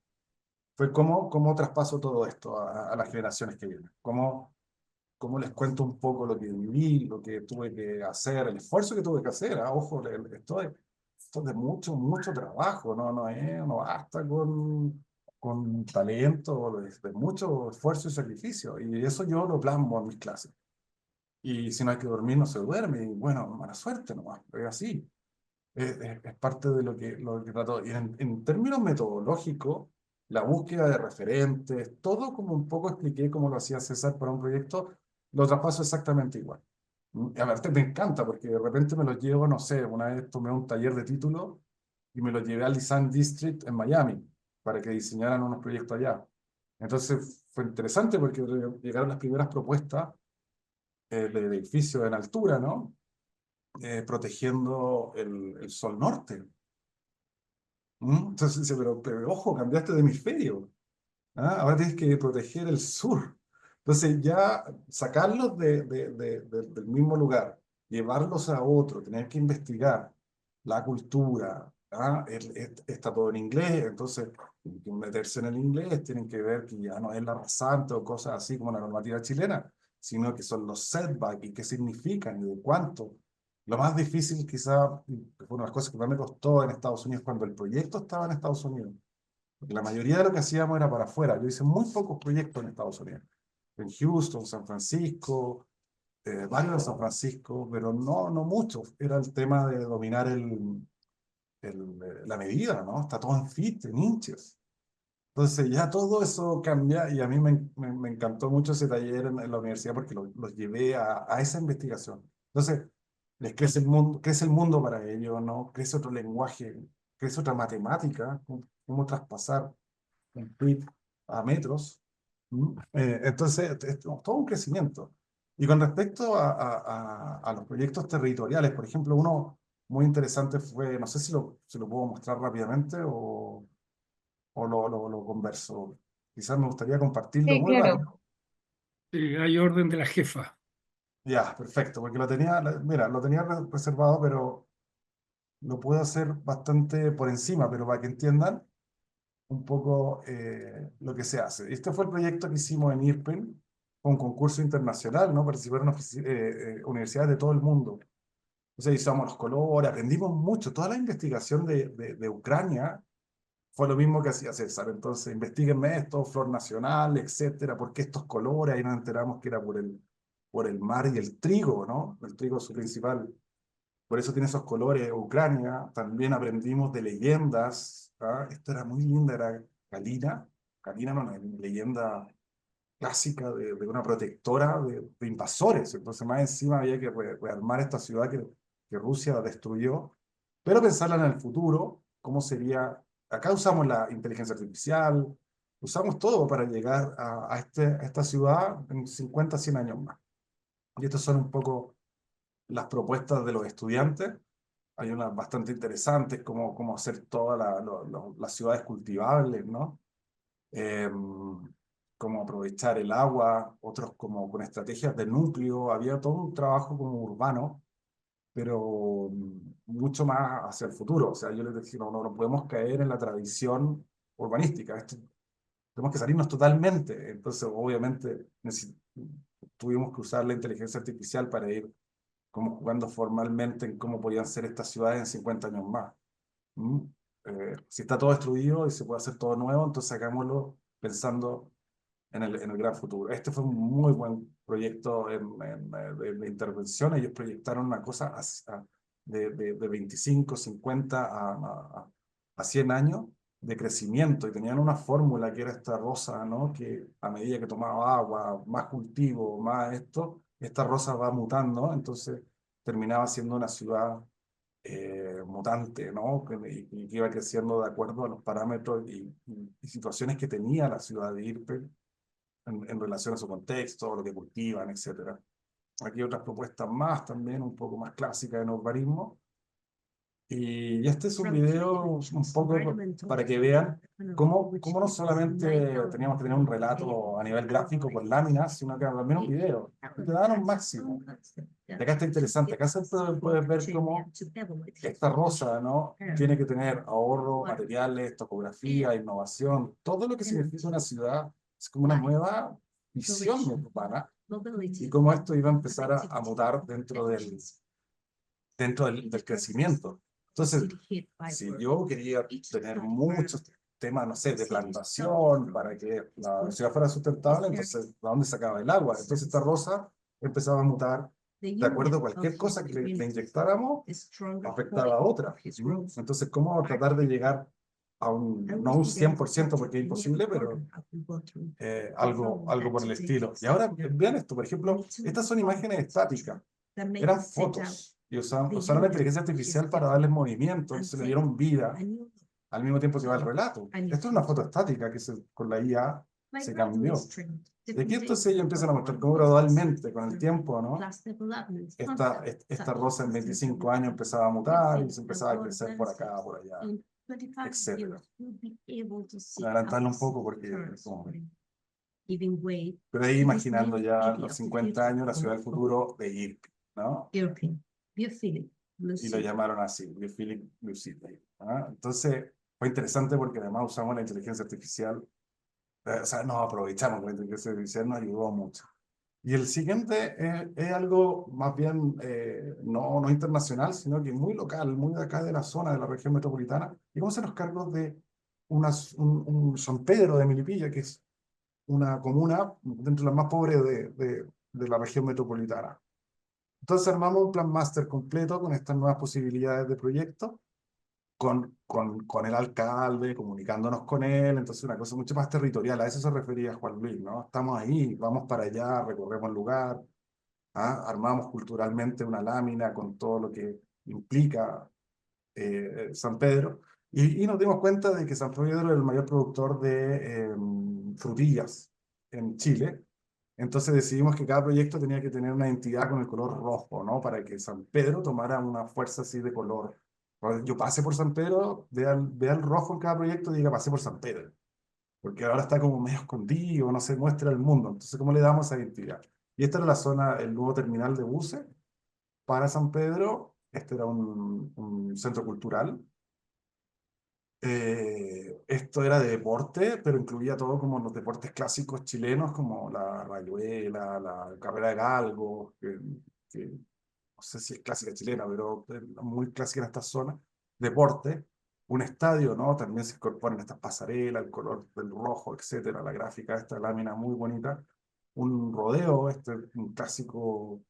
fue cómo traspaso todo esto a las generaciones que vienen. Cómo les cuento un poco lo que viví, lo que tuve que hacer, el esfuerzo que tuve que hacer. Ojo, esto es de mucho, mucho trabajo, no basta con talento, es de mucho esfuerzo y sacrificio. Y eso yo lo plasmo en mis clases. Y si no hay que dormir, no se duerme. Y bueno, mala suerte nomás, es así. Es parte de lo que trato. Y en términos metodológicos, la búsqueda de referentes, todo como un poco expliqué cómo lo hacía César para un proyecto, lo traspaso exactamente igual. A ver, me encanta porque de repente me lo llevo, no sé, una vez tomé un taller de título y me lo llevé al Design District en Miami para que diseñaran unos proyectos allá. Entonces fue interesante porque llegaron las primeras propuestas de edificios en altura, ¿no? Protegiendo el sol norte. Entonces dice, pero ojo, cambiaste de hemisferio. Ahora tienes que proteger el sur. Entonces ya sacarlos del mismo lugar, llevarlos a otro, tener que investigar la cultura. Está todo en inglés, entonces tienen que meterse en el inglés, tienen que ver que ya no es la rasante o cosas así como la normativa chilena, sino que son los setbacks y qué significan y de cuánto. Lo más difícil quizá, que fue una de las cosas que más me costó en Estados Unidos cuando el proyecto estaba en Estados Unidos, porque la mayoría de lo que hacíamos era para afuera. Yo hice muy pocos proyectos en Estados Unidos. En Houston, San Francisco, varios de San Francisco, pero no muchos. Era el tema de dominar la medida, ¿no? Está todo en feet, en inches. Entonces ya todo eso cambia y a mí me encantó mucho ese taller en la universidad porque los llevé a esa investigación. Entonces les crece el mundo para ellos, ¿no? Crece otro lenguaje, crece otra matemática, cómo traspasar un tweet a metros. Entonces es todo un crecimiento. Y con respecto a los proyectos territoriales, por ejemplo, uno muy interesante fue, no sé si lo puedo mostrar rápidamente o lo converso. Quizás me gustaría compartirlo Sí, muy claro. rápido. Hay orden de la jefa. Ya, perfecto, porque mira, lo tenía reservado, pero lo puedo hacer bastante por encima, pero para que entiendan un poco lo que se hace. Este fue el proyecto que hicimos en IRPEN, fue un concurso internacional, ¿no? Participaron universidades de todo el mundo. Entonces usamos los colores, aprendimos mucho. Toda la investigación de Ucrania fue lo mismo que hacía César. Entonces, investiguenme esto, flor nacional, etcétera, por qué estos colores. Ahí nos enteramos que era por el mar y el trigo, ¿no? El trigo es su principal. Por eso tiene esos colores Ucrania. También aprendimos de leyendas. ¿Ah? Esto era muy linda, era Galina. Galina era una leyenda clásica de una protectora de invasores. Entonces, más encima había que rearmar esta ciudad que Rusia destruyó, pero pensarla en el futuro, cómo sería. Acá usamos la inteligencia artificial, usamos todo para llegar a esta ciudad en 50, 100 años más. Y estas son un poco las propuestas de los estudiantes. Hay unas bastante interesantes, como cómo hacer todas las ciudades cultivables, ¿no? eh, Cómo aprovechar el agua, otros como con estrategias de núcleo, había todo un trabajo como urbano, pero mucho más hacia el futuro. O sea, yo les decía, no podemos caer en la tradición urbanística, tenemos que salirnos totalmente. Entonces, obviamente, tuvimos que usar la inteligencia artificial para ir como jugando formalmente en cómo podían ser estas ciudades en 50 años más. ¿Mm? Si está todo destruido y se puede hacer todo nuevo, entonces hagámoslo pensando en el gran futuro. Este fue un muy buen proyecto de intervención. Ellos proyectaron una cosa de 25, 50 a 100 años de crecimiento y tenían una fórmula que era esta rosa, ¿no? Que a medida que tomaba agua, más cultivo, más esto, esta rosa va mutando, entonces terminaba siendo una ciudad mutante, ¿no? Y que iba creciendo de acuerdo a los parámetros y situaciones que tenía la ciudad de Irpe en relación a su contexto, lo que cultivan, etcétera. Aquí hay otras propuestas más también, un poco más clásicas en urbanismo. Y este es un video un poco para que vean cómo no solamente teníamos que tener un relato a nivel gráfico por láminas, sino que también un video. Te dan un máximo. Y acá está interesante. Acá se puede ver cómo esta rosa, ¿no? Tiene que tener ahorro, materiales, topografía, innovación, todo lo que significa una ciudad. Es como una nueva visión urbana y cómo esto iba a empezar a mutar dentro del crecimiento. Entonces, si yo quería tener muchos temas, no sé, de plantación para que la ciudad fuera sustentable, entonces, ¿de dónde sacaba el agua? Entonces, esta rosa empezaba a mutar de acuerdo a cualquier cosa que le inyectáramos, afectaba a otra. Entonces, ¿cómo tratar de llegar a no un 100% porque es imposible, pero algo por el estilo? Y ahora, vean esto, por ejemplo, estas son imágenes estáticas, eran fotos y usaron la inteligencia artificial para darles movimiento, entonces le dieron vida al mismo tiempo que va el relato. Esto es una foto estática que con la IA se cambió. De aquí entonces ellos empiezan a mostrar cómo gradualmente, con el tiempo, ¿no? Esta rosa en 25 años empezaba a mutar y se empezaba a crecer por acá, por allá, etcétera. Adelantarlo un poco porque pero ahí imaginando ya los 50 años, la ciudad del futuro de Irpin, ¿no? Y lo llamaron así, Biophilic Blue City. ¿Ah? Entonces, fue interesante porque además usamos la inteligencia artificial, o sea, nos aprovechamos de la inteligencia artificial, nos ayudó mucho. Y el siguiente es algo más bien no internacional, sino que muy local, muy de acá de la zona, de la región metropolitana. Y vamos a hacer los cargos de un San Pedro de Melipilla, que es una comuna dentro de las más pobres de la región metropolitana. Entonces armamos un plan máster completo con estas nuevas posibilidades de proyecto con el alcalde, comunicándonos con él, entonces una cosa mucho más territorial, a eso se refería Juan Luis, ¿no? Estamos ahí, vamos para allá, recorremos el lugar, ¿ah? Armamos culturalmente una lámina con todo lo que implica San Pedro, y nos dimos cuenta de que San Pedro es el mayor productor de frutillas en Chile. Entonces decidimos que cada proyecto tenía que tener una identidad con el color rojo, ¿no? Para que San Pedro tomara una fuerza así de color. Cuando yo pase por San Pedro, vea el rojo en cada proyecto y diga, pasé por San Pedro. Porque ahora está como medio escondido, no se muestra al mundo. Entonces, ¿cómo le damos esa identidad? Y esta era la zona, el nuevo terminal de buses para San Pedro. Este era un centro cultural. Esto era de deporte, pero incluía todo como los deportes clásicos chilenos, como la rayuela, la carrera de galgo, que no sé si es clásica chilena, pero es muy clásica en esta zona. Deporte, un estadio, ¿no? También se incorporan estas pasarelas, el color del rojo, etcétera, la gráfica de esta lámina muy bonita. Un rodeo, un clásico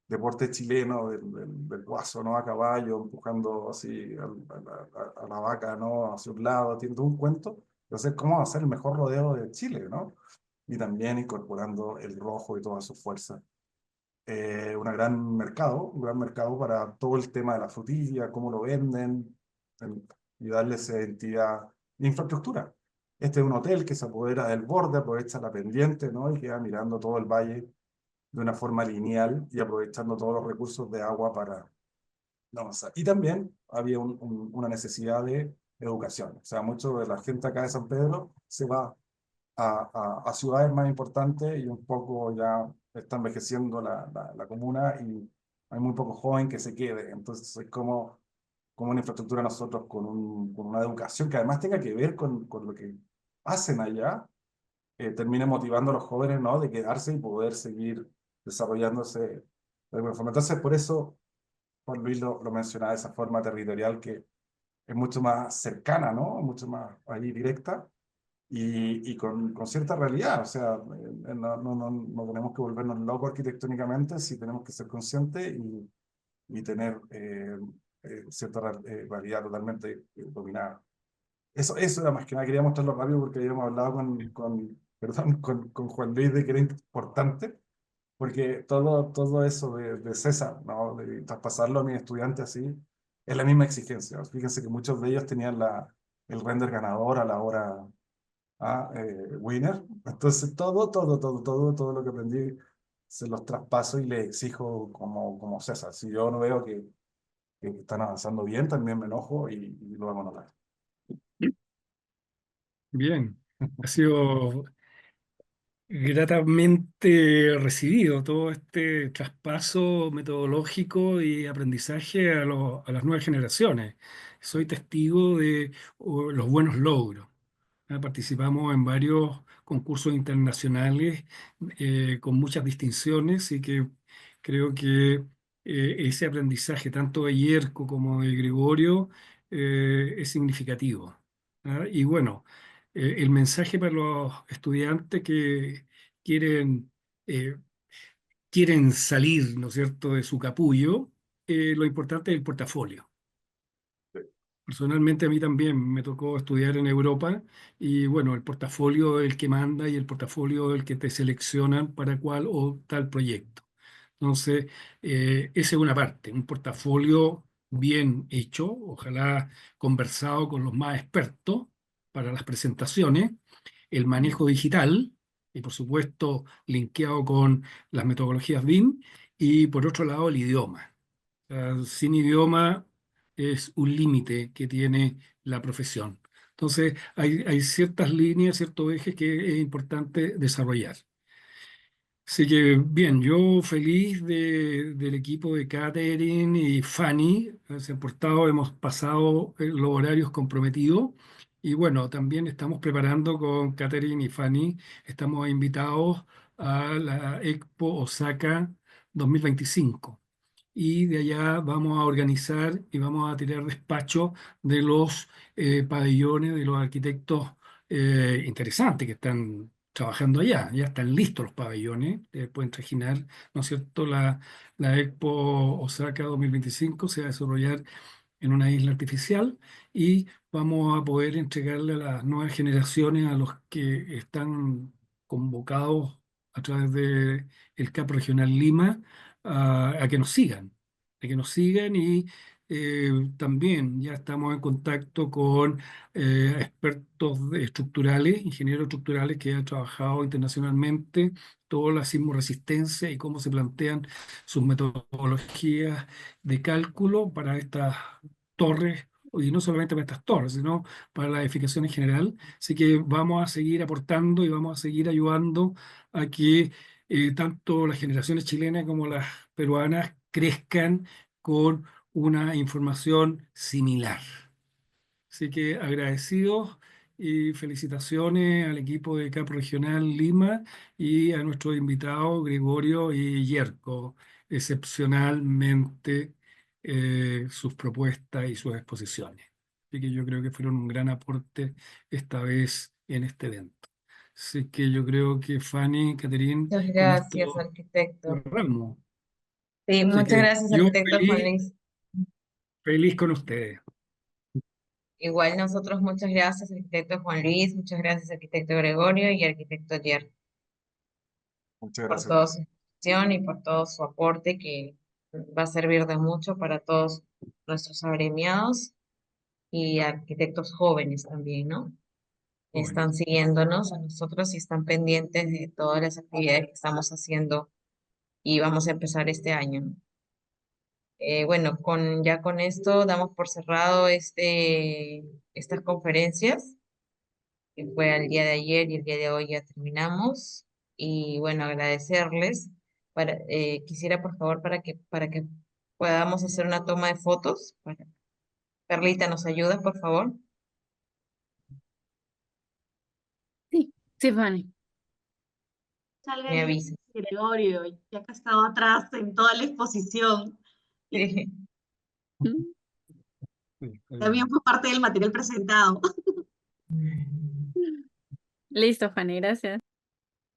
deporte chileno del guaso, ¿no? A caballo, empujando así a la vaca, ¿no? Hacia un lado, tiene todo un cuento. Entonces, ¿cómo hacer el mejor rodeo de Chile, ¿no? Y también incorporando el rojo y toda su fuerza. Un gran mercado para todo el tema de la frutilla, cómo lo venden, y darle esa identidad de infraestructura. Este es un hotel que se apodera del borde, aprovecha la pendiente, ¿no? Y queda mirando todo el valle de una forma lineal y aprovechando todos los recursos de agua para avanzar. Y también había una necesidad de educación. O sea, mucho de la gente acá de San Pedro se va a ciudades más importantes y un poco ya está envejeciendo la comuna y hay muy poco joven que se quede. Entonces es como una infraestructura nosotros con una educación que además tenga que ver con lo que hacen allá, termine motivando a los jóvenes, ¿no? De quedarse y poder seguir desarrollándose de alguna forma. Entonces, por eso Juan Luis lo mencionaba de esa forma territorial que es mucho más cercana, ¿no? Mucho más ahí directa y con cierta realidad. O sea, no tenemos que volvernos locos arquitectónicamente, sí tenemos que ser conscientes y tener cierta realidad totalmente dominada. Eso era más que nada, quería mostrarlo rápido porque habíamos hablado perdón, con Juan Luis de que era importante, porque todo eso de César, ¿no? De traspasarlo a mis estudiantes así, es la misma exigencia. Fíjense que muchos de ellos tenían el render ganador a la hora winner. Entonces, todo lo que aprendí se los traspaso y les exijo como César. Si yo no veo que están avanzando bien, también me enojo y lo hago notar. Bien, ha sido gratamente recibido todo este traspaso metodológico y aprendizaje a las nuevas generaciones. Soy testigo de los buenos logros. Participamos en varios concursos internacionales con muchas distinciones y que creo que ese aprendizaje tanto de Yerko como de Gregorio es significativo. ¿Ah? Y bueno, el mensaje para los estudiantes que quieren, eh, quieren salir, ¿no es cierto?, de su capullo, lo importante es el portafolio. Personalmente a mí también me tocó estudiar en Europa y bueno, el portafolio es el que manda y el portafolio es el que te seleccionan para cuál o tal proyecto. Entonces, esa es una parte, un portafolio bien hecho, ojalá conversado con los más expertos para las presentaciones, el manejo digital y por supuesto linkeado con las metodologías BIM y por otro lado el idioma. Sin idioma es un límite que tiene la profesión. Entonces, hay ciertas líneas, ciertos ejes que es importante desarrollar. Así que, bien, yo feliz del equipo de Catherine y Fanny, se han portado, hemos pasado los horarios comprometidos y bueno, también estamos preparando con Catherine y Fanny, estamos invitados a la Expo Osaka 2025 y de allá vamos a organizar y vamos a tirar despacho de los pabellones de los arquitectos interesantes que están trabajando allá. Ya están listos los pabellones, pueden trajinar, ¿no es cierto? La Expo Osaka 2025 se va a desarrollar en una isla artificial y vamos a poder entregarle a las nuevas generaciones, a los que están convocados a través de el CAP Regional Lima, a que nos sigan y también ya estamos en contacto con estructurales, ingenieros estructurales que han trabajado internacionalmente toda la sismoresistencia y cómo se plantean sus metodologías de cálculo para estas torres, y no solamente para estas torres, sino para la edificación en general. Así que vamos a seguir aportando y vamos a seguir ayudando a que tanto las generaciones chilenas como las peruanas crezcan con una información similar. Así que agradecidos y felicitaciones al equipo de CAP Regional Lima y a nuestros invitados Gregorio y Yerko, excepcionalmente sus propuestas y sus exposiciones. Así que yo creo que fueron un gran aporte esta vez en este evento. Así que yo creo que Fanny, Caterín, Muchas con gracias, esto arquitecto. cerramos. Sí, Así muchas que gracias, yo arquitecto Juan feliz, Luis. feliz con ustedes. Igual nosotros, muchas gracias, arquitecto Juan Luis, muchas gracias, arquitecto Gregorio y arquitecto Jer, Muchas por gracias. toda su exposición y por todo su aporte que va a servir de mucho para todos nuestros agremiados y arquitectos jóvenes también, ¿no? Jóvenes. Están siguiéndonos a nosotros y están pendientes de todas las actividades que estamos haciendo y vamos a empezar este año, ¿no? Bueno, ya con esto damos por cerrado estas conferencias, que fue el día de ayer y el día de hoy ya terminamos. Y bueno, agradecerles. Quisiera por favor para que podamos hacer una toma de fotos. Carlita, ¿nos ayudas, por favor? Sí, sí, Fanny. Salga Me ahí avisas. Gregorio, ya que ha estado atrás en toda la exposición. Sí. Mm. También fue parte del material presentado. Listo, Fanny, gracias.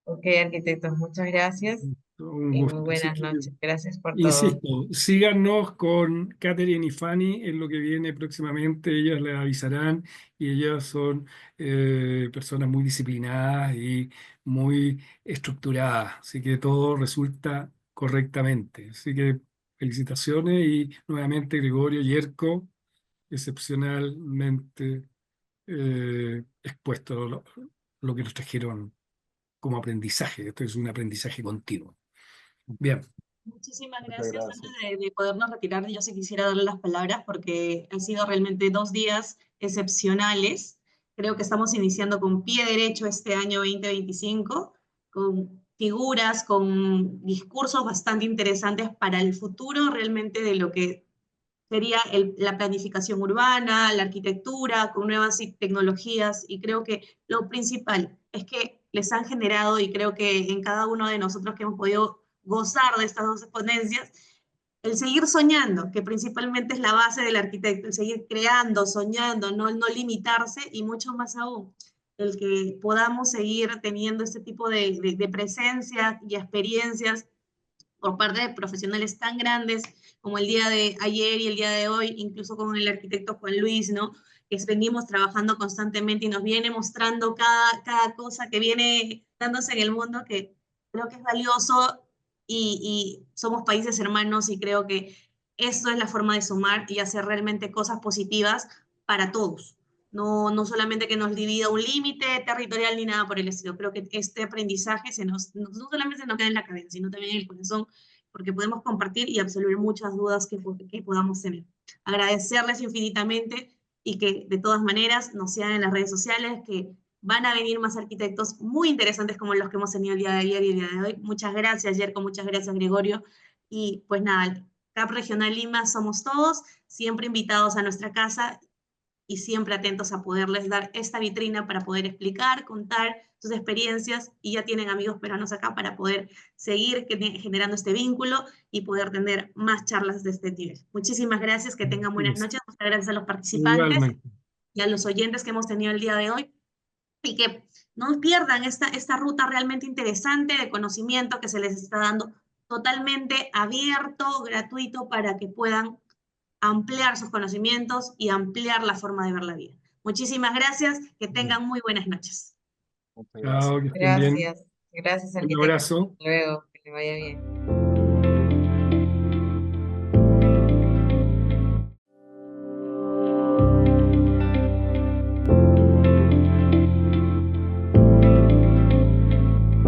Ok, arquitectos, muchas gracias Un y muy gusto. Así buenas que, noches. Gracias por todo. insisto, síganos con Catherine y Fanny en lo que viene próximamente. Ellas les avisarán y ellas son personas muy disciplinadas y muy estructuradas. Así que todo resulta correctamente. Así que felicitaciones y nuevamente Gregorio Yerko, excepcionalmente expuesto lo que nos trajeron como aprendizaje. Esto es un aprendizaje continuo. Bien. Muchísimas Muchas gracias. gracias. Antes de podernos retirar, yo sí quisiera darle las palabras porque han sido realmente 2 días excepcionales. Creo que estamos iniciando con pie derecho este año 2025, con figuras, con discursos bastante interesantes para el futuro realmente de lo que sería la planificación urbana, la arquitectura, con nuevas tecnologías, y creo que lo principal es que les han generado, y creo que en cada uno de nosotros que hemos podido gozar de estas dos ponencias, el seguir soñando, que principalmente es la base del arquitecto, el seguir creando, soñando, no limitarse, y mucho más aún, el que podamos seguir teniendo este tipo de presencia y experiencias por parte de profesionales tan grandes como el día de ayer y el día de hoy, incluso con el arquitecto Juan Luis, ¿no? Que venimos trabajando constantemente y nos viene mostrando cada cosa que viene dándose en el mundo, que creo que es valioso, y somos países hermanos, y creo que eso es la forma de sumar y hacer realmente cosas positivas para todos. No solamente que nos divida un límite territorial ni nada por el estilo. Creo que este aprendizaje no solamente se nos queda en la cabeza, sino también en el corazón, porque podemos compartir y absolver muchas dudas que podamos tener. Agradecerles infinitamente, y que de todas maneras nos sigan en las redes sociales, que van a venir más arquitectos muy interesantes como los que hemos tenido el día de ayer y el día de hoy. Muchas gracias, Yerko, muchas gracias, Gregorio. Y pues nada, CAP Regional Lima somos todos, siempre invitados a nuestra casa y siempre atentos a poderles dar esta vitrina para poder explicar, contar sus experiencias, y ya tienen amigos peruanos acá para poder seguir generando este vínculo y poder tener más charlas de este nivel. Muchísimas gracias, que tengan buenas noches, muchas gracias a los participantes Igualmente. y a los oyentes que hemos tenido el día de hoy, y que no pierdan esta ruta realmente interesante de conocimiento que se les está dando, totalmente abierto, gratuito, para que puedan ampliar sus conocimientos y ampliar la forma de ver la vida. Muchísimas gracias, que tengan muy buenas noches. Muchas gracias. Chao, que estén bien. Gracias. Gracias, Un arquitecto. abrazo. Hasta luego, que le vaya bien.